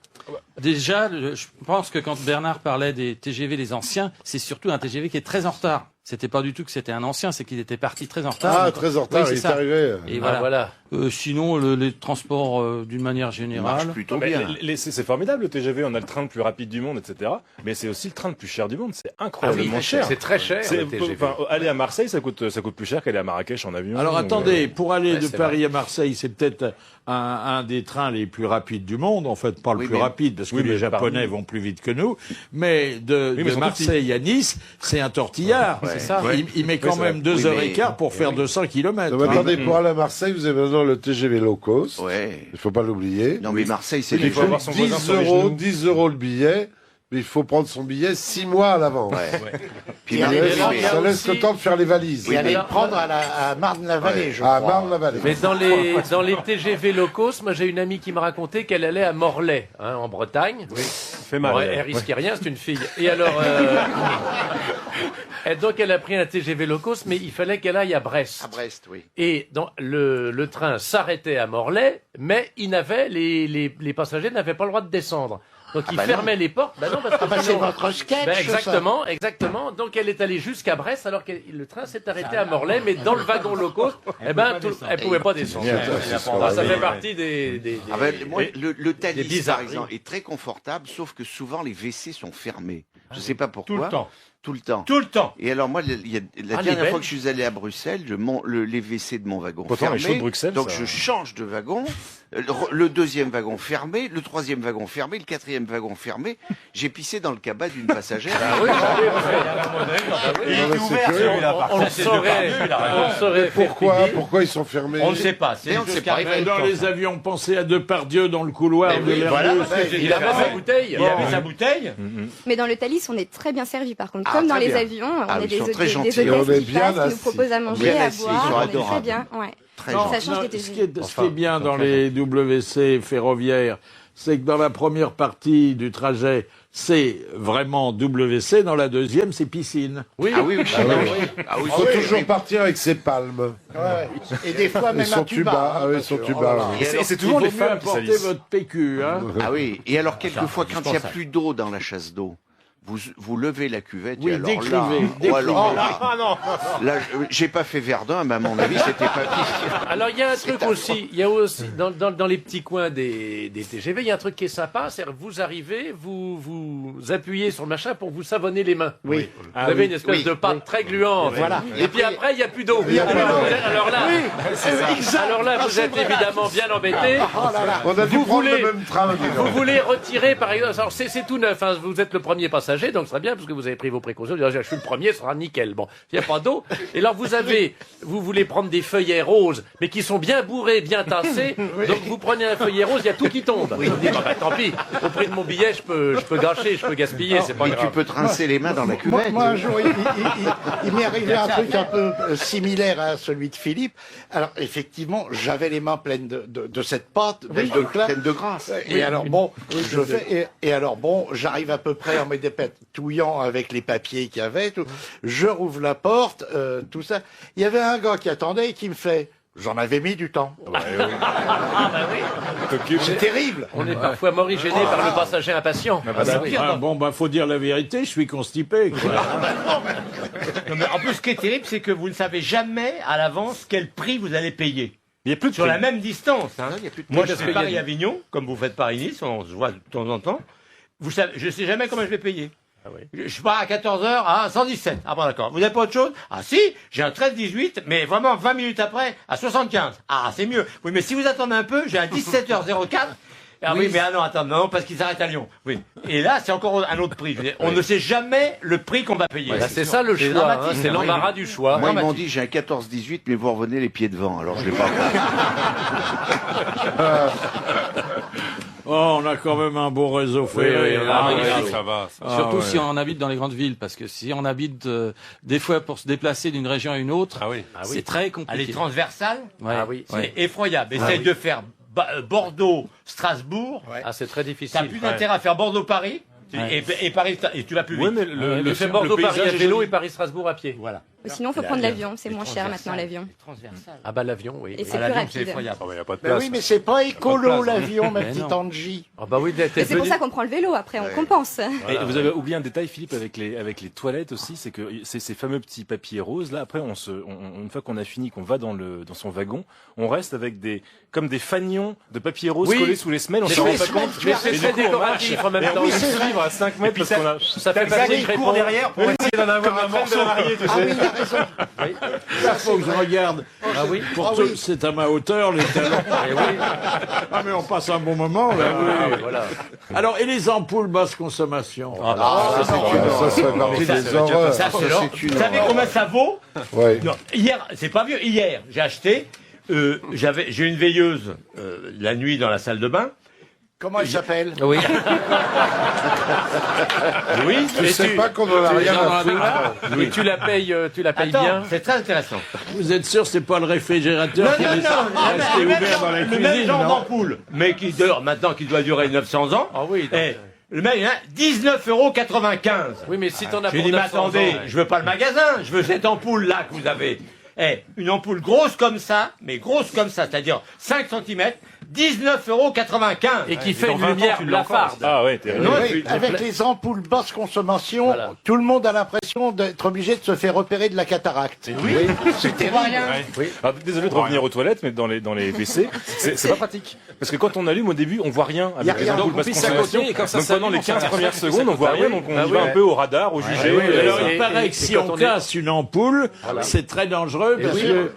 Déjà, je pense que quand Bernard parlait des TGV, les anciens, c'est surtout un TGV qui est très en retard. C'était pas du tout que c'était un ancien, c'est qu'il était parti très en retard. Ah, Donc, très en retard, oui, il c'est est ça. arrivé. Et voilà. Sinon, les transports, d'une manière Marche générale. plutôt Mais bien. c'est formidable le TGV, on a le train le plus rapide du monde, etc. Mais c'est aussi le train le plus cher du monde, c'est incroyablement oui, cher. c'est très cher, le TGV. Enfin, aller à Marseille, ça coûte plus cher qu'aller à Marrakech en avion. Alors Donc, attendez, pour aller de c'est Paris à Marseille, c'est peut-être un des trains les plus rapides du monde. En fait, pas le Oui, plus mais- rapide, parce que Oui, les mais Japonais parmi- vont plus vite que nous. Mais de mais ils sont Marseille à Nice, c'est un tortillard. C'est ça. Il met quand c'est même vrai. 2 heures mais- et quart pour faire 200 km. Non, mais attendez, pour aller à Marseille, vous avez maintenant le TGV low cost. Ouais. Il faut pas l'oublier. Non, mais Marseille, c'est Il les faut avoir son voisin 10 sur les euros, genoux. 10 euros le billet, mais il faut prendre son billet 6 mois à l'avance. Puis Et Ça allez, laisse, mais il y a ça laisse aussi- le temps de faire les valises. Et aller mais- le prendre à Marne-la-Vallée, je À crois. Marne-la-Vallée. Mais dans les TGV low cost, moi j'ai une amie qui me racontait qu'elle allait à Morlaix, en Bretagne. fait mal. Bon, elle risquait rien, c'est une fille. Et alors, et donc elle a pris un TGV low cost, mais il fallait qu'elle aille à Brest. À Brest, oui. Et donc, le train s'arrêtait à Morlaix, mais les passagers n'avaient pas le droit de descendre. Donc il bah fermait les portes. Bah non, parce que c'est sinon- votre sketch, Ben, ça. exactement. Donc elle est allée jusqu'à Brest, alors que le train s'est arrêté à Morlaix, mais dans le wagon low cost, elle pouvait pas descendre. Ça fait partie des Ah ben, moi, le des Thalys, par bizarreries. exemple, est très confortable, sauf que souvent les WC sont fermés. Je sais pas pourquoi. Tout le temps. Tout le temps. Tout le temps. Et alors moi, il y a, la Ah, les dernière fois Belges. que je suis allé à Bruxelles, les WC de mon wagon Pourtant, les fermés. chauds de Bruxelles, Donc ça- je change de wagon. Le deuxième wagon fermé, le troisième wagon fermé, le quatrième wagon fermé. J'ai pissé dans le cabas d'une passagère. Il était ouvert celui-là. par On le contre. C'est saurait. Depardieu, il a raison. On le saurait. Pourquoi ils sont fermés? On ne sait pas. C'est Mais on ne juste sait pas. qu'après, Dans les avions, pensez à Depardieu dans le couloir de l'Airbus. voilà, parce que Il avait sa bouteille. Il avait sa bouteille. Mais dans le Thalys, on est très bien servi par contre. Ah, Comme dans très les bien. avions, Ah, on est ils sont des très des gentils. Et on hôtesses est qui bien passent, qui nous assis. proposent à manger, Bien à assis, ils boire. sont On est adorables. très bien. Ouais. Très Non, gentil. Ça change non, des ce TGV. qui est bien dans les WC ferroviaires, c'est que dans la première partie du trajet, c'est vraiment WC, dans la deuxième, c'est piscine. Oui, Ah oui, oui. Ah oui, il faut toujours partir avec ses palmes. Et des fois Et même son un tuba. tuba. Ah oui, son tuba. oui. Et alors, c'est toujours Il les faut mieux femmes qui apporter salissent. votre PQ, hein. Ah oui. Et alors, quelquefois, je quand il n'y a pense à- plus d'eau dans la chasse d'eau, vous levez la cuvette. Oui, et alors décrivez, là, décrivez. oh, alors Ah non. là, j'ai pas fait Verdun, mais à mon avis, c'était pas pire. Alors il y a un truc aussi, dans les petits coins des TGV, il y a un truc qui est sympa, c'est que vous arrivez, vous appuyez sur le machin pour vous savonner les mains. Oui. Vous avez une espèce de pâte très gluante. Voilà. Et puis après, il n'y a plus d'eau. Alors là, vous êtes évidemment bien embêté. On a dû Vous prendre voulez- le même train. dis donc. Vous voulez retirer, par exemple, alors c'est tout neuf, hein, vous êtes le premier passager. passagers, donc ce serait bien parce que vous avez pris vos précautions. Je suis le premier, ce sera nickel. Bon, il n'y a pas d'eau. Et alors vous voulez prendre des feuillets roses, mais qui sont bien bourrés, bien tassés. Donc vous prenez un feuillet rose, il y a tout qui tombe. Vous dites, tant pis, au prix de mon billet, je peux gâcher, je peux gaspiller, c'est pas grave. Et tu peux te rincer les mains dans la cuvette. Moi, un jour, il m'est arrivé un truc un peu similaire à celui de Philippe. Alors, effectivement, j'avais les mains pleines de cette pâte, pleine de grâce. Et alors, bon, j'arrive à peu près en me dépatouillant avec les papiers qu'il y avait. Tout. Je rouvre la porte, tout ça. Il y avait un gars qui attendait et qui me fait... J'en avais mis du temps. C'est terrible. On est parfois morigéné par le passager impatient. Faut dire la vérité, je suis constipé. Quoi. Non, mais en plus, ce qui est terrible, c'est que vous ne savez jamais à l'avance quel prix vous allez payer. Il y a plus de sur prix. la même distance. Hein. Moi, je fais Paris-Avignon, comme vous faites Paris-Nice, on se voit de temps en temps. Vous savez, je ne sais jamais comment je vais payer. Ah oui. Je pars à 14h à 117. Ah bon, d'accord. Vous n'avez pas autre chose? Ah si, j'ai un 13-18, mais vraiment 20 minutes après, à 75. Ah, c'est mieux. Oui, mais si vous attendez un peu, j'ai un 17h04. Ah oui, mais non, attends, non, parce qu'ils s'arrêtent à Lyon. Oui. Et là, c'est encore un autre prix. Je veux dire, on ne sait jamais le prix qu'on va payer. Bah, c'est ça le choix. Hein, c'est l'embarras du choix. Moi, ils m'ont dit, j'ai un 14-18, mais vous revenez les pieds devant. Alors, je l'ai pas Oh, on a quand même un beau réseau ferré. Ça va. Surtout si on habite dans les grandes villes, parce que si on habite des fois pour se déplacer d'une région à une autre, c'est très compliqué. Les transversales, c'est effroyable. Ouais. Essaye de faire Bordeaux, Strasbourg. Ah, c'est très difficile. T'as plus d'intérêt à faire Bordeaux-Paris. Et Paris, et tu vas plus vite. Ouais, mais le fait Bordeaux-Paris à vélo et Paris-Strasbourg à pied. Voilà. Sinon, il faut prendre l'avion. C'est moins cher maintenant, l'avion. Ah bah l'avion, oui. Et c'est plus rapide. Il n'y a pas de Mais place. oui, mais c'est pas écolo l'avion, ma petite Angie. Ah bah oui, Et c'est pour ça qu'on prend le vélo après, on compense. Et vous avez oublié un détail, Philippe, avec les toilettes aussi, c'est que ces fameux petits papiers roses là. Après, une fois qu'on a fini, qu'on va dans son wagon, on reste avec comme des fanions de papier rose collés sous les semelles. On s'en rend pas compte. Mais c'est très décoratif en même temps. On se livre à 5 mètres parce qu'on a. Ça fait Patrick court derrière pour essayer d'en avoir un morceau marié, tu sais. Ah oui, il a raison. Ça, faut que je regarde. Ah oui. C'est à ma hauteur, les talons. Ah, mais on passe un bon moment, là. Voilà. Alors, et les ampoules basse consommation? Ça, c'est partie des horreurs. Vous savez combien ça vaut? Ouais. Non, hier, c'est pas vieux. Hier, j'ai acheté. J'ai une veilleuse la nuit dans la salle de bain. Comment elle s'appelle? Oui. Oui. Je sais pas qu'on en a rien à foutre. Et tu la payes Attends, bien. c'est très intéressant. Vous êtes sûr que c'est pas le réfrigérateur qui est resté ouvert dans la le cuisine, même genre non? d'ampoule, mais qui dure maintenant, qui doit durer 900 ans. Ah oui. Et le mec, 19,95 €. Oui, mais si t'en as Je lui pour dis, mais 900 ans, attendez, je veux pas le magasin, je veux cette ampoule-là que vous avez. Une ampoule grosse comme ça, mais grosse comme ça, c'est-à-dire 5 cm, 19,95 €. Et qui fait une lumière blafarde. Ah ouais, terrible. Oui, avec les ampoules basse consommation, tout le monde a l'impression d'être obligé de se faire repérer de la cataracte. Oui, c'est terrible. Oui. Alors, désolé de revenir aux toilettes, mais dans les WC, c'est pas pratique. Parce que quand on allume au début, on voit rien avec les ampoules basse consommation. Donc pendant les 15 premières secondes, on voit rien, donc on y va un peu au radar, au jugé. Alors, il paraît que si on casse une ampoule, c'est très dangereux parce que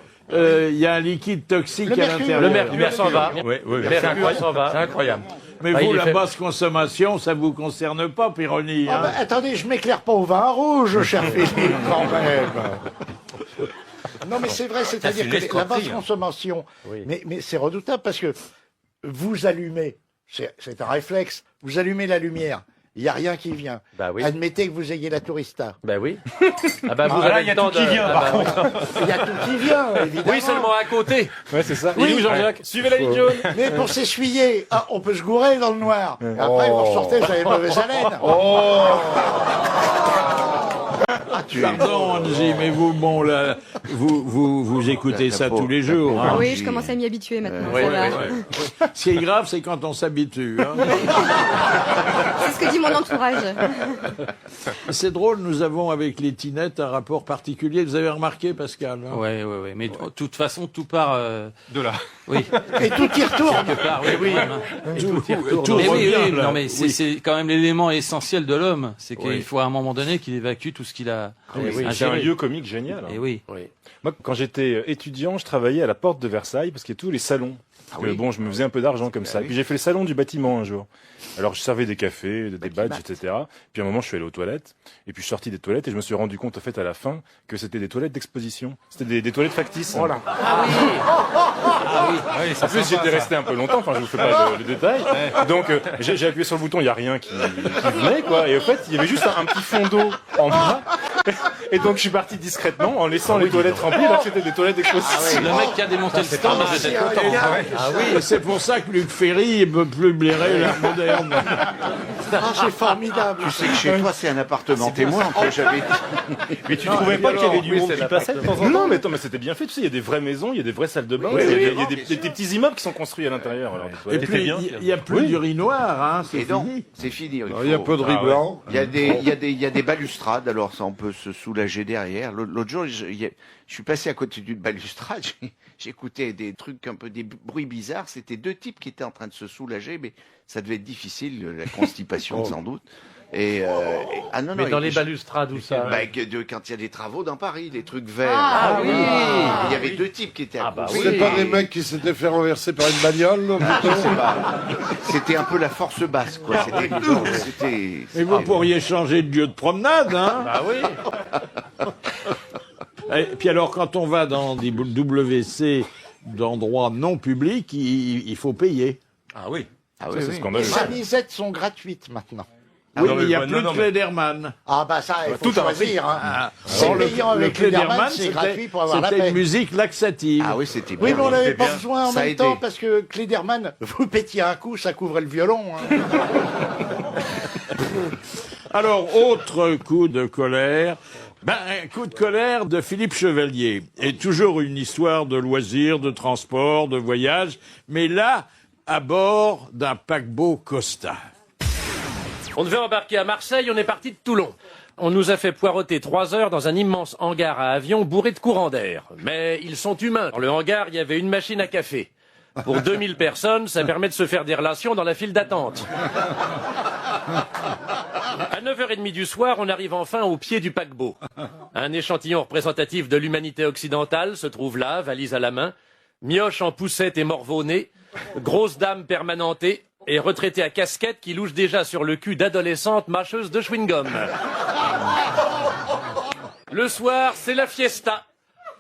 il y a un liquide toxique à l'intérieur. Le mercure s'en va. Oui, C'est incroyable. Mais vous, la basse consommation, ça vous concerne pas, Pironi. Ah bah, attendez, je m'éclaire pas au vin rouge, cher Philippe, quand même. Non, mais c'est vrai, c'est-à-dire que la basse consommation, mais c'est redoutable parce que vous allumez, c'est un réflexe, vous allumez la lumière. Il n'y a rien qui vient. Bah oui. Admettez que vous ayez la tourista. Bah oui. Ah bah vous avez il y a tout qui vient, par contre. Il y a tout qui vient, évidemment. Oui, seulement à côté. Ouais, c'est ça. Oui. Et nous, Jean-Jacques, suivez la ligne jaune. Mais pour s'essuyer, on peut se gourer dans le noir. Et après, vous ressortez, vous avez mauvaise haleine. Pardon, Angie, mais vous, bon, là, vous écoutez ça tous les jours. Ah oui, je commence à m'y habituer maintenant. Ça va. Ce qui est grave, c'est quand on s'habitue. Hein. C'est ce que dit mon entourage. C'est drôle, nous avons avec les tinettes un rapport particulier. Vous avez remarqué, Pascal? Hein? Ouais. Mais de toute façon, tout part de là. Oui. Et tout y retourne. Quelque part, oui. Tout Mais revient, oui, là. non, mais c'est quand même l'élément essentiel de l'homme. C'est qu'il Oui. faut à un moment donné qu'il évacue tout ce qu'il a. C'est un lieu comique génial. Et oui. Moi, quand j'étais étudiant, je travaillais à la porte de Versailles parce qu'il y a tous les salons Parce que, bon, je me faisais un peu d'argent comme ça. Et puis j'ai fait le salon du bâtiment un jour. Alors je servais des cafés, des badges, etc. Puis à un moment, je suis allé aux toilettes. Et puis je suis sorti des toilettes et je me suis rendu compte, en fait, à la fin, que c'était des toilettes d'exposition. C'était des toilettes factices. Voilà. Ah oui. En plus, j'étais resté un peu longtemps. Enfin, je vous fais pas le détail. Donc j'ai appuyé sur le bouton, il y a rien qui venait, quoi. Et en fait, il y avait juste un petit fond d'eau en bas. Et donc je suis parti discrètement en laissant les toilettes remplies alors que c'était des toilettes d'exposition. Le mec qui a démonté le stand, il était content. Ah oui, c'est pour ça que Luc Ferry ne peut plus blairer l'art moderne. C'est formidable. Tu sais que chez toi, c'est un appartement témoin. J'avais dit. Mais tu trouvais pas qu'il y avait du monde qui passait de temps en temps? Non, mais attends, mais c'était bien fait. Tu sais, il y a des vraies maisons, il y a des vraies salles de bain, il y a des petits immeubles qui sont construits à l'intérieur. Et puis, il n'y a plus du riz noir, hein, c'est fini. C'est fini. Il y a peu de riz blanc. Il y a des balustrades, alors ça, on peut se soulager derrière. L'autre jour, je suis passé à côté d'une balustrade, j'écoutais des trucs un peu, des bruits bizarres. C'était deux types qui étaient en train de se soulager, mais ça devait être difficile, la constipation sans doute. Mais dans les balustrades ou ça quand il y a des travaux dans Paris, les trucs verts. Ah oui. Il y avait deux types qui étaient à côté. C'est pas des mecs qui s'étaient fait renverser par une bagnole? Je sais pas. C'était un peu la force basse, quoi. Et vous pourriez changer de lieu de promenade, hein? Bah oui. Et puis alors, quand on va dans des WC d'endroits non publics, il faut payer. Ah oui. C'est scandaleux. Les chamisettes sont gratuites maintenant. Oui, mais il n'y a plus de Klederman. Ah bah ça, il faut choisir. C'est payant le avec Klederman, c'était c'est gratuit pour avoir la paix. C'était une musique laxative. Ah oui, c'était bien. Oui, mais on n'avait pas bien. besoin en Ça même temps parce que Klederman, vous pétiez un coup, ça couvrait le violon. Hein. Alors, autre coup de colère. Un coup de colère de Philippe Chevalier. Et toujours une histoire de loisirs, de transport, de voyage. Mais là, à bord d'un paquebot Costa. On devait embarquer à Marseille, on est parti de Toulon. On nous a fait poireauter 3 heures dans un immense hangar à avion bourré de courants d'air. Mais ils sont humains. Dans le hangar, il y avait une machine à café. Pour 2000 personnes, ça permet de se faire des relations dans la file d'attente. À 9h30 du soir, on arrive enfin au pied du paquebot. Un échantillon représentatif de l'humanité occidentale se trouve là, valise à la main. Mioche en poussette et morveau-nez. Grosse dame permanentée. Et retraité à casquette qui louche déjà sur le cul d'adolescentes mâcheuses de chewing-gum. Le soir, c'est la fiesta.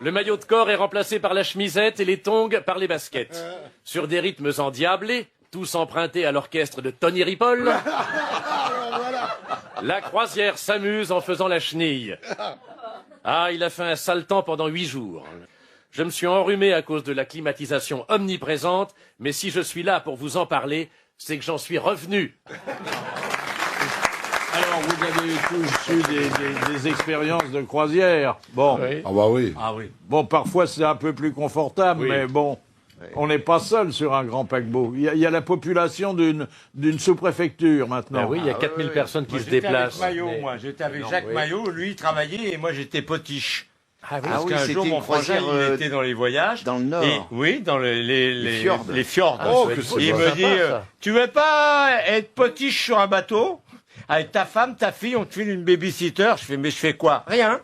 Le maillot de corps est remplacé par la chemisette et les tongs par les baskets. Sur des rythmes endiablés, tous empruntés à l'orchestre de Tony Ripoll, la croisière s'amuse en faisant la chenille. Ah, il a fait un sale temps pendant 8 jours. Je me suis enrhumé à cause de la climatisation omniprésente, mais si je suis là pour vous en parler, c'est que j'en suis revenu. Alors, vous avez tous eu des expériences de croisière. Bon. Oui. Ah bah oui. Ah oui. Bon, parfois c'est un peu plus confortable, mais bon, on n'est pas seul sur un grand paquebot. Il y a la population d'une sous-préfecture maintenant. Oui, il y a 4000 personnes qui se déplacent. J'étais avec Jacques Maillot, lui il travaillait et moi j'étais potiche. Ah oui, parce qu'un jour, mon frangin, il était dans les voyages. Dans le Nord. Et, oui, dans les fjords. Les fjords. Oh, il me dit, tu veux pas être potiche sur un bateau? Avec ta femme, ta fille, on te file une babysitter. Je fais, mais je fais quoi? Rien.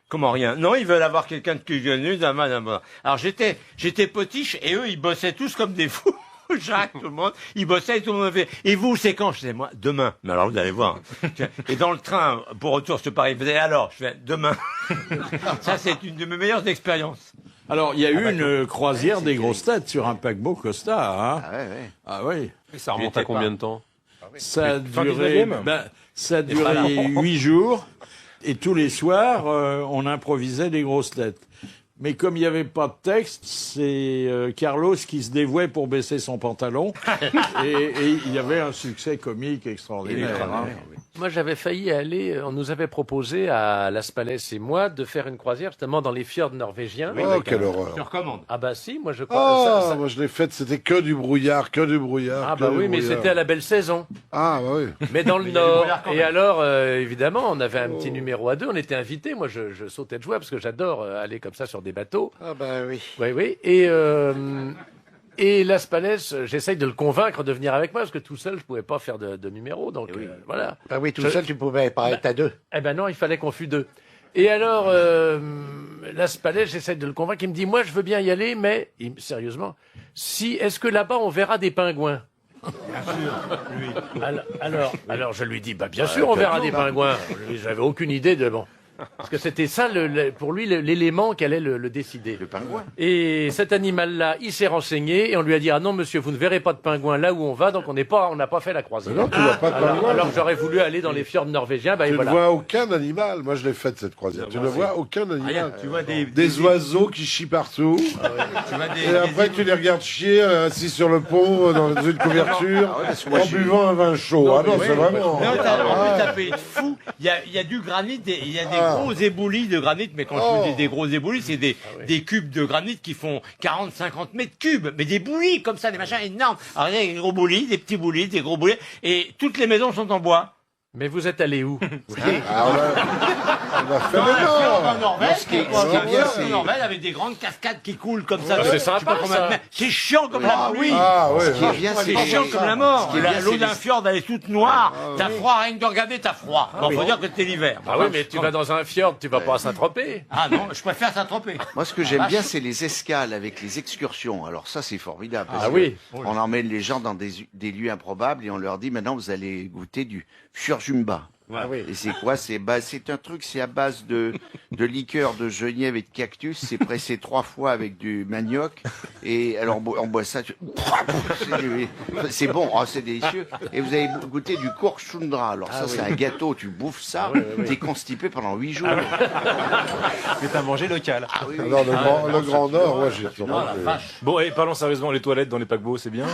Comment rien? Non, ils veulent avoir quelqu'un de cuisinier. Alors j'étais potiche et eux, ils bossaient tous comme des fous. Jacques, tout le monde, ils bossaient et tout le monde fait. Et vous, c'est quand? Je disais, moi, demain. Mais alors, vous allez voir. Et dans le train, pour retour sur Paris, vous allez alors? Je fais, demain. Ça, c'est une de mes meilleures expériences. Alors, il y a eu une croisière des grosses têtes sur un paquebot Costa, hein? Ah oui. Et ça remonte à combien de temps? Ça a duré 8 jours. Et tous les soirs, on improvisait des grosses têtes. Mais comme il n'y avait pas de texte, c'est Carlos qui se dévouait pour baisser son pantalon. et il y avait un succès comique extraordinaire. Moi, j'avais failli aller, on nous avait proposé à Las Palais et moi de faire une croisière justement dans les fjords norvégiens. Oh, quelle horreur. Tu recommandes? Ah bah si, moi je crois. Ah, moi je l'ai faite, c'était que du brouillard. Ah bah oui, mais c'était à la belle saison. Ah bah oui. Mais dans le Nord. Et alors, évidemment, on avait un petit numéro à 2, on était invités. Moi, je sautais de joie parce que j'adore aller comme ça sur des bateaux. Ah bah oui. Oui. Et Las Palais, j'essaye de le convaincre de venir avec moi, parce que tout seul, je pouvais pas faire de numéro, donc voilà. Bah oui, tout seul, tu pouvais pas être à 2. Eh ben non, il fallait qu'on fût 2. Et alors, là, ce palais, j'essaie de le convaincre. Il me dit, moi, je veux bien y aller, mais, sérieusement, est-ce que là-bas, on verra des pingouins? Bien sûr, lui. Alors, je lui dis, bah, bien sûr, on verra des pingouins. J'avais aucune idée de, bon. Parce que c'était ça, pour lui, l'élément qui allait le décider. Le pingouin. Et cet animal-là, il s'est renseigné et on lui a dit, ah non, monsieur, vous ne verrez pas de pingouin là où on va, donc on n'a pas fait la croisière. Mais non, tu vois pas de pingouin. Alors j'aurais voulu aller dans les fjords norvégiens, bah, Tu et voilà. ne vois aucun animal. Moi, je l'ai faite, cette croisière. Tu ne vois aucun animal. Rien, tu vois des oiseaux qui chient partout. Et après, tu les regardes chier assis sur le pont, dans une couverture, en buvant un vin chaud. Ah non, c'est vraiment... Non, t'as fait fou. Il y a du granit, il y a des gros éboulis de granit, mais quand je vous dis des gros éboulis, c'est des cubes de granit qui font 40-50 mètres cubes, mais des boulis comme ça, des machins énormes. Alors il y a des gros boulis, des petits boulis, des gros boulis, et toutes les maisons sont en bois. Mais vous êtes allé où? On a fait en Norvège, Ce qui est bien, c'est... en Norvège avec des grandes cascades qui coulent comme ça. C'est sympa, ça. C'est chiant comme la pluie. Ce qui est bien, C'est chiant comme la mort. L'eau d'un fjord, elle est toute noire. T'as froid, rien que de regarder, t'as froid. Bon, faut dire que c'était l'hiver. Ah oui, mais tu vas dans un fjord, tu vas pas à Saint-Tropez. Ah non, je préfère Saint-Tropez. Moi, ce que j'aime bien, c'est les escales avec les excursions. Alors ça, c'est formidable. Ah oui. On emmène les gens dans des lieux improbables et on leur dit, maintenant, vous allez goûter du fjordjumba. Ah oui. Et c'est quoi? C'est un truc, c'est à base de liqueur de genièvre et de cactus. C'est pressé 3 fois avec du manioc. Et alors on boit ça. C'est bon, oh, c'est délicieux. Et vous avez goûté du korchundra. Alors ça, c'est un gâteau. Tu bouffes ça, t'es constipé pendant 8 jours. Mais t'as mangé local. Ah oui, oui. Alors, le Grand Nord, ouais, j'y retourne. Bon, et parlons sérieusement, les toilettes dans les paquebots, c'est bien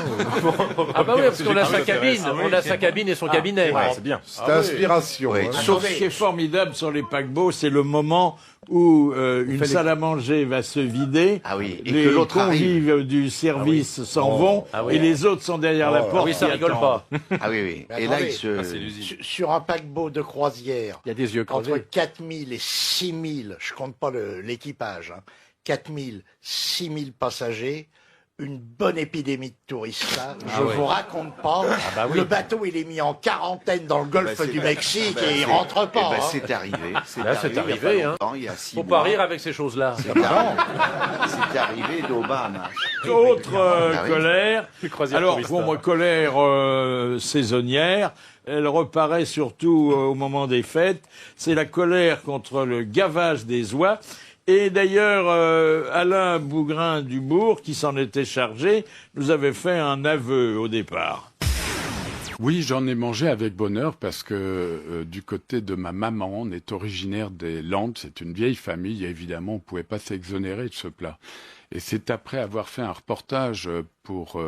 Ah bah oui, parce qu'on a sa cabine. On a sa cabine et son cabinet. Ouais, c'est bien. C'est inspiration. Ouais. Sauf ce qui est formidable sur les paquebots, c'est le moment où une salle à manger va se vider, Ah oui, et les que l'autre convives du service s'en vont, et les autres sont derrière la porte. Oui, ça qui rigole attendent. pas. Ah oui, oui. Mais Et là, attendez. il se... Sur un paquebot de croisière, Il y a des yeux entre crevés. 4000 et 6000, je compte pas l'équipage, 4000, 6000 passagers, une bonne épidémie de touristes là, je vous raconte pas. Le bateau il est mis en quarantaine dans le golfe du Mexique et il rentre pas. Eh ben, hein. c'est arrivé. Là, c'est arrivé, hein. Il y a 6 Faut mois. pas rire avec ces choses-là. C'est arrivé d'Obama. Autre Ah oui. colère. Alors, touristes. bon, moi, colère saisonnière. Elle reparaît surtout au moment des fêtes. C'est la colère contre le gavage des oies. Et d'ailleurs, Alain Bougrain-Dubourg, qui s'en était chargé, nous avait fait un aveu au départ. Oui, j'en ai mangé avec bonheur parce que du côté de ma maman, on est originaire des Landes, c'est une vieille famille, et évidemment, on pouvait pas s'exonérer de ce plat. Et c'est après avoir fait un reportage pour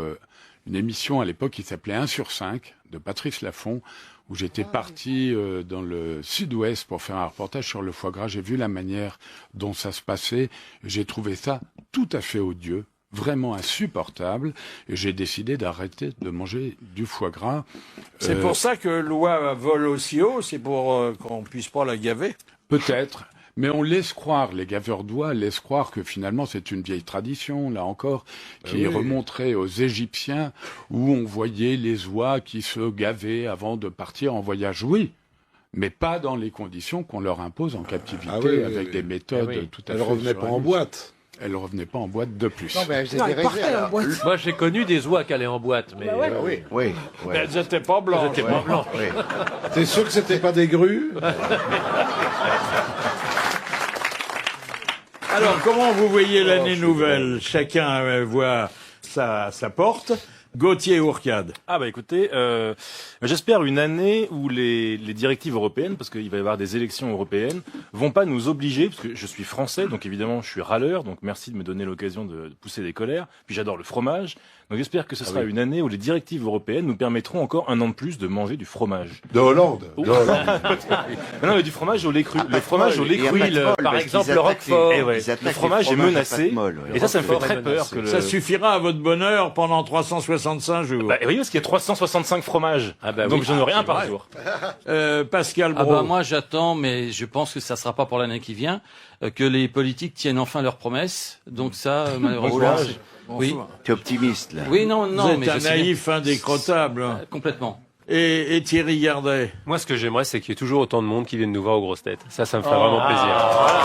une émission à l'époque qui s'appelait 1 sur 5 de Patrice Laffont, où j'étais parti dans le sud-ouest pour faire un reportage sur le foie gras. J'ai vu la manière dont ça se passait. J'ai trouvé ça tout à fait odieux, vraiment insupportable. Et j'ai décidé d'arrêter de manger du foie gras. C'est pour ça que l'oie vole aussi haut, c'est pour qu'on puisse pas la gaver. Peut-être. Mais on laisse croire, les gaveurs d'oies laissent croire que finalement c'est une vieille tradition, là encore, qui remonterait aux Égyptiens, où on voyait les oies qui se gavaient avant de partir en voyage. Oui, mais pas dans les conditions qu'on leur impose en captivité, avec des méthodes tout à fait... Elle revenait pas en boîte. Elle revenait pas en boîte de plus. Non, mais elles étaient réservées. Moi, j'ai connu des oies qui allaient en boîte, mais Oui. Elles étaient pas blanches. elles étaient pas blanches. T'es sûr que c'était pas des grues? Alors, comment vous voyez l'année nouvelle? Chacun voit sa porte. Gauthier Ourcade. Ah bah écoutez, j'espère une année où les directives européennes, parce qu'il va y avoir des élections européennes, vont pas nous obliger, parce que je suis français, donc évidemment je suis râleur, donc merci de me donner l'occasion de pousser des colères, puis j'adore le fromage, donc j'espère que ce sera une année où les directives européennes nous permettront encore un an de plus de manger du fromage. De Hollande. Non, mais du fromage au lait cru. Le fromage au lait cru, par exemple le Roquefort. Le fromage est menacé, et ça me fait très peur que Ça suffira à votre bonheur pendant 365 jours. Bah oui, parce qu'il y a 365 fromages, donc j'en aurai un par jour. Pascal Ah Brault. bah moi j'attends, mais je pense que ça sera pas pour l'année qui vient, que les politiques tiennent enfin leurs promesses. Donc ça, malheureusement, oui. T'es optimiste, là. Oui, non, Vous êtes mais un naïf indécrottable. Complètement. Et Thierry Gardet? Moi, ce que j'aimerais, c'est qu'il y ait toujours autant de monde qui vienne nous voir aux grosses têtes. Ça me ferait vraiment plaisir. Voilà.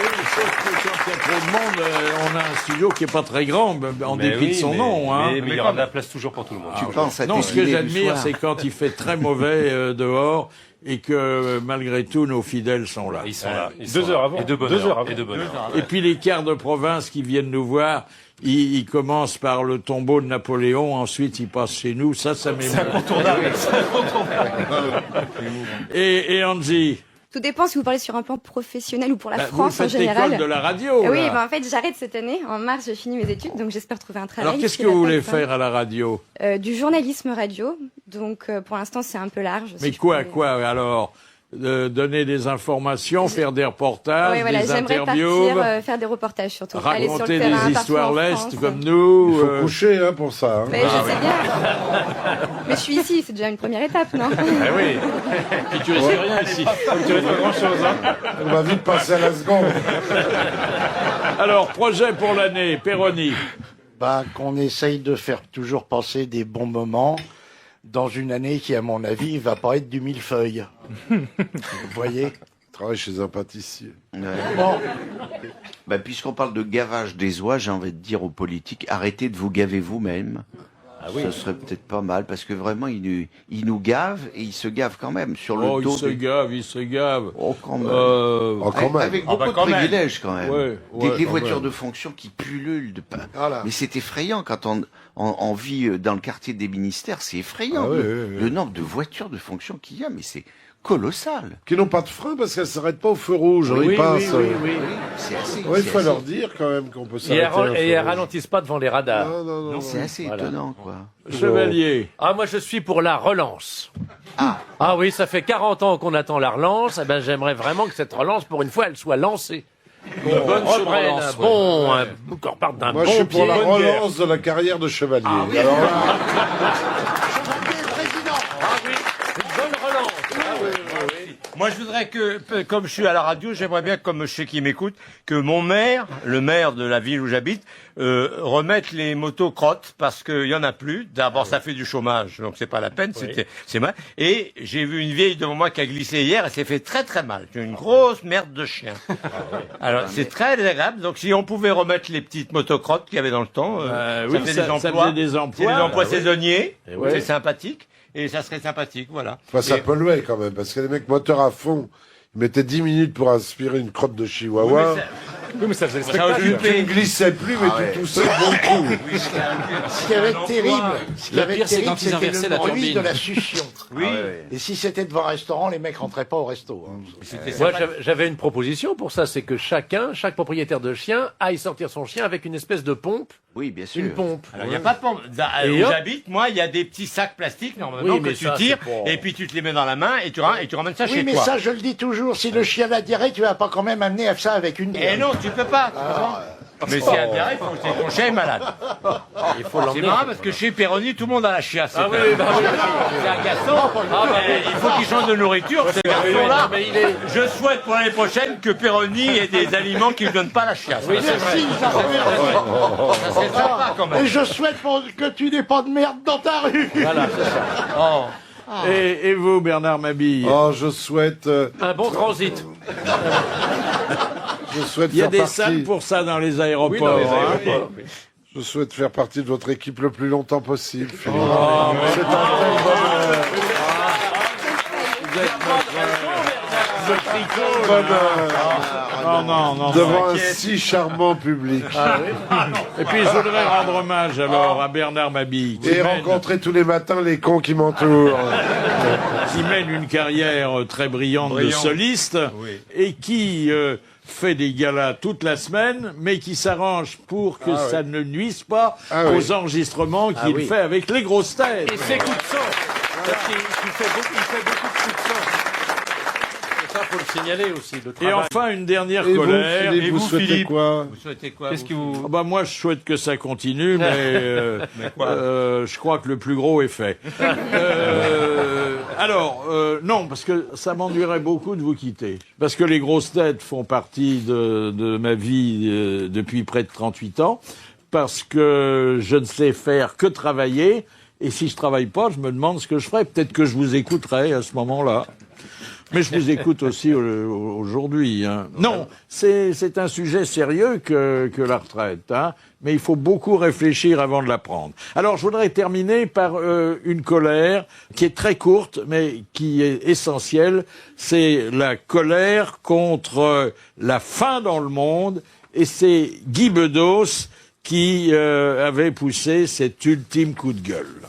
Oui, sauf que quand il y a trop de monde, on a un studio qui est pas très grand, en dépit de son nom. Hein. Mais il y aura de la place toujours pour tout le monde. Tu penses à Non, tes ce que idées du j'admire, soir. c'est quand il fait très mauvais dehors et que malgré tout, nos fidèles sont là. Ils sont là. Ils 2 sont heures là. avant. Et de bonne 2 heures heure. avant. Et de bonne heure. Et puis les quarts de province qui viennent nous voir, ils commencent par le tombeau de Napoléon, ensuite ils passent chez nous, ça m'émeut. C'est incontournable. Et Angie? Tout dépend si vous parlez sur un plan professionnel ou pour la Vous France en faites général. l'école de la radio. Oui, là. en fait, j'arrête cette année. En mars, j'ai fini mes études, donc j'espère trouver un travail. Alors, qu'est-ce ce qui que vous va voulez pas être faire à la radio? Du journalisme radio. Donc, pour l'instant, c'est un peu large. Mais quoi alors? Donner des informations, faire des reportages, Oui, voilà, des j'aimerais interviews, partir faire des reportages surtout. Aller sur le raconter terrain, des partout histoires en lestes France. comme nous. Il faut coucher hein, pour ça. Hein. Mais je sais bien. Mais je suis ici, c'est déjà une première étape, non? Ah oui. Puis tu risques rien ici. Tu risques pas grand-chose. Hein. On va vite passer à la seconde. Alors, projet pour l'année, Péroni. Qu'on essaye de faire toujours passer des bons moments dans une année qui, à mon avis, va pas être du millefeuille. Vous voyez? Travaille chez un pâtissier. Bon. Puisqu'on parle de gavage des oies, j'ai envie de dire aux politiques, arrêtez de vous gaver vous-même. Ce serait peut-être pas mal, parce que vraiment, ils nous gavent, et ils se gavent quand même. Sur le dos Il se gave. Oh, quand même. Avec beaucoup de privilèges, quand même. Des voitures de fonction qui pullulent de pain. Voilà. Mais c'est effrayant quand on vit dans le quartier des ministères, c'est effrayant. Le nombre de voitures de fonction qu'il y a, mais c'est colossal. Qui n'ont pas de frein parce qu'elles ne s'arrêtent pas au feu rouge. Ils passent. C'est assez. Il faut leur dire quand même qu'on peut s'arrêter. Et elles ralentissent pas devant les radars. Non, c'est assez étonnant, quoi. Chevalier. Ah, moi, je suis pour la relance. Ah oui, ça fait 40 ans qu'on attend la relance. Eh ben, j'aimerais vraiment que cette relance, pour une fois, elle soit lancée. Une bonne relance. Qu'on reparte d'un bon Moi, je suis pour la pied. relance de la carrière de chevalier. Alors là, Moi, je voudrais que, comme je suis à la radio, j'aimerais bien, comme je sais qui m'écoute, que mon maire, le maire de la ville où j'habite, remette les motocrottes parce qu'il y en a plus. D'abord, ça fait du chômage, donc c'est pas la peine. C'est mal. Et j'ai vu une vieille devant moi qui a glissé hier et s'est fait très très mal. Une grosse merde de chien. Alors, c'est très agréable. Donc, si on pouvait remettre les petites motocrottes qu'il y avait dans le temps, ça faisait des emplois. Ça faisait des emplois. C'est des emplois saisonniers. Ouais. C'est sympathique. Et ça serait sympathique, voilà. ça polluait quand même, parce que les mecs moteurs à fond, ils mettaient 10 minutes pour aspirer une crotte de chihuahua. Oui, mais ça faisait le Tu spectacle. ne glissais plus, mais tu toussais beaucoup. Ce qui avait terrible, Le pire, c'est quand ils inversaient c'était la le bruit turbine. de la succion. Oui. Et si c'était devant un restaurant, les mecs rentraient pas au resto. Moi, j'avais une proposition pour ça, c'est que chaque propriétaire de chien aille sortir son chien avec une espèce de pompe. Oui, bien sûr. Une pompe. Alors, il n'y a pas de pompe. Et Où hop. j'habite, moi, il y a des petits sacs plastiques, normalement, Oui, que mais tu ça, tires, c'est pas- et puis tu te les mets dans la main, et tu ramènes ça Oui, chez mais toi. ça, je le dis toujours, si le chien a diarrhée, tu vas pas quand même amener ça avec une Eh bière. non, tu peux pas. Mais s'il y a diarrhée, ton chien est malade. Il faut C'est l'emmener. marrant parce que chez Péroni, tout le monde a la chiasse. Ah oui, bah oui. C'est agaçant. Il faut qu'il change de nourriture, ce garçon-là. mais il est- Je souhaite pour l'année prochaine que Péroni ait des aliments qui ne donnent pas la chiasse. Oui, c'est vrai. Ça serait sympa quand même. Et je souhaite que tu n'aies pas de merde dans ta rue. Voilà, c'est ça. Et vous, Bernard Mabille? Oh, je souhaite... Un bon transit. Je souhaite Il y a faire des partie... salles pour ça dans les aéroports. Oui, dans les hein. aéroports. Je souhaite faire partie de votre équipe le plus longtemps possible, Philippe. Oh, C'est un tel bonheur. Vous êtes notre bonheur. Non. Devant un si charmant public. Et puis je voudrais rendre hommage alors à Bernard Mabille Et rencontrer tous les matins les cons qui m'entourent. qui mène une carrière très brillante de soliste et qui fait des galas toute la semaine, mais qui s'arrange pour que ça ne nuise pas aux enregistrements qu'il fait avec les grosses têtes. Et ses coups de sang. Parce qu'il fait beaucoup de coups de sang. Et ça, faut le signaler aussi. Le Et travail. enfin, une dernière Et vous, colère. Philippe, vous souhaitez quoi? Vous souhaitez quoi Qu'est-ce que vous... Ah bah moi, je souhaite que ça continue, mais, je crois que le plus gros est fait. Non, parce que ça m'ennuierait beaucoup de vous quitter. Parce que les grosses têtes font partie de ma vie depuis près de 38 ans. Parce que je ne sais faire que travailler Et si je travaille pas, je me demande ce que je ferai. Peut-être que je vous écouterai à ce moment-là. Mais je vous écoute aussi aujourd'hui. Hein. Non, c'est un sujet sérieux que la retraite. Hein. Mais il faut beaucoup réfléchir avant de la prendre. Alors, je voudrais terminer par une colère qui est très courte, mais qui est essentielle. C'est la colère contre la faim dans le monde. Et c'est Guy Bedos qui avait poussé cet ultime coup de gueule.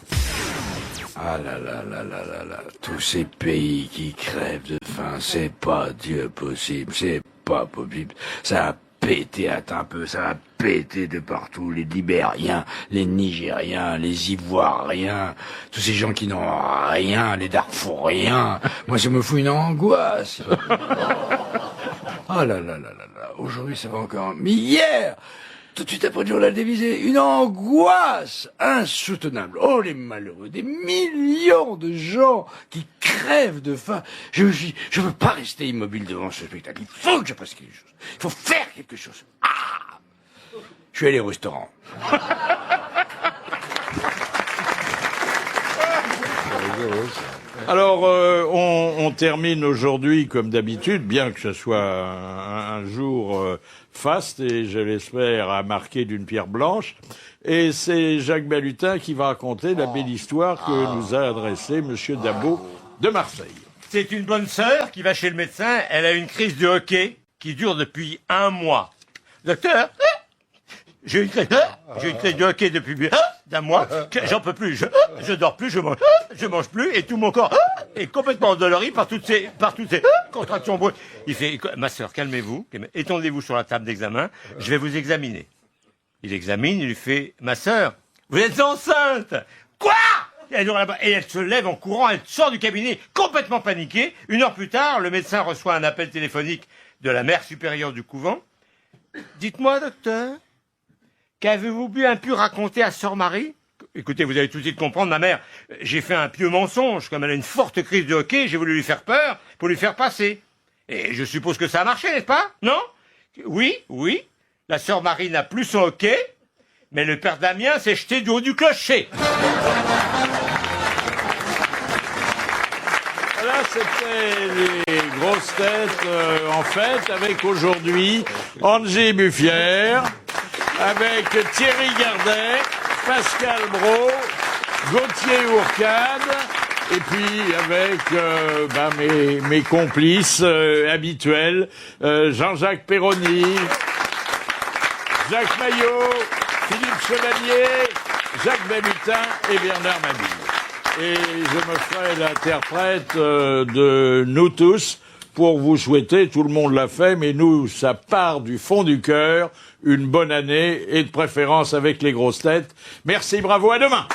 Ah là là là là là là, tous ces pays qui crèvent de faim, c'est pas Dieu possible, c'est pas possible. Ça a pété, attends un peu, ça va péter de partout, les Libériens, les Nigériens, les Ivoiriens, tous ces gens qui n'ont rien, les Darfouriens. Moi, ça me fout une angoisse. Oh là là là là là, aujourd'hui ça va encore. Mais hier, tout de suite après on l'a dévisé, une angoisse insoutenable. Oh les malheureux, des millions de gens qui crèvent de faim. Je me suis dit, je veux pas rester immobile devant ce spectacle. Il faut que je fasse quelque chose. Il faut faire quelque chose. Ah, je suis allé au restaurant. Alors, on termine aujourd'hui, comme d'habitude, bien que ce soit un jour faste, et je l'espère, à marquer d'une pierre blanche. Et c'est Jacques Balutin qui va raconter la belle histoire que nous a adressée Monsieur Dabo de Marseille. C'est une bonne sœur qui va chez le médecin. Elle a une crise de hoquet qui dure depuis 1 mois. Docteur, j'ai une crise de hoquet depuis d'un mois. J'en peux plus. Je dors plus, je mange plus, et tout mon corps est complètement endolori par toutes ces contractions brutes. Il fait, ma sœur, calmez-vous, étendez-vous sur la table d'examen. Je vais vous examiner. Il examine, il lui fait, ma sœur, vous êtes enceinte. Quoi? Et elle se lève en courant, elle sort du cabinet complètement paniquée. 1 heure plus tard, le médecin reçoit un appel téléphonique de la mère supérieure du couvent. Dites-moi, docteur, qu'avez-vous bien pu raconter à Sœur Marie? Écoutez, vous allez tout de suite comprendre, ma mère, j'ai fait un pieux mensonge. Comme elle a une forte crise de hoquet, j'ai voulu lui faire peur pour lui faire passer. Et je suppose que ça a marché, n'est-ce pas? Non? Oui. La Sœur Marie n'a plus son hoquet, mais le père Damien s'est jeté du haut du clocher. Voilà, c'était les grosses têtes en fête, avec aujourd'hui Angie Buffière, avec Thierry Gardet, Pascal Brault, Gauthier Ourcade, et puis avec mes complices habituels, Jean-Jacques Perroni, Jacques Maillot, Philippe Chevalier, Jacques Balutin et Bernard Mabille. Et je me ferai l'interprète de nous tous pour vous souhaiter, tout le monde l'a fait, mais nous, ça part du fond du cœur, une bonne année et de préférence avec les grosses têtes. Merci, bravo, à demain.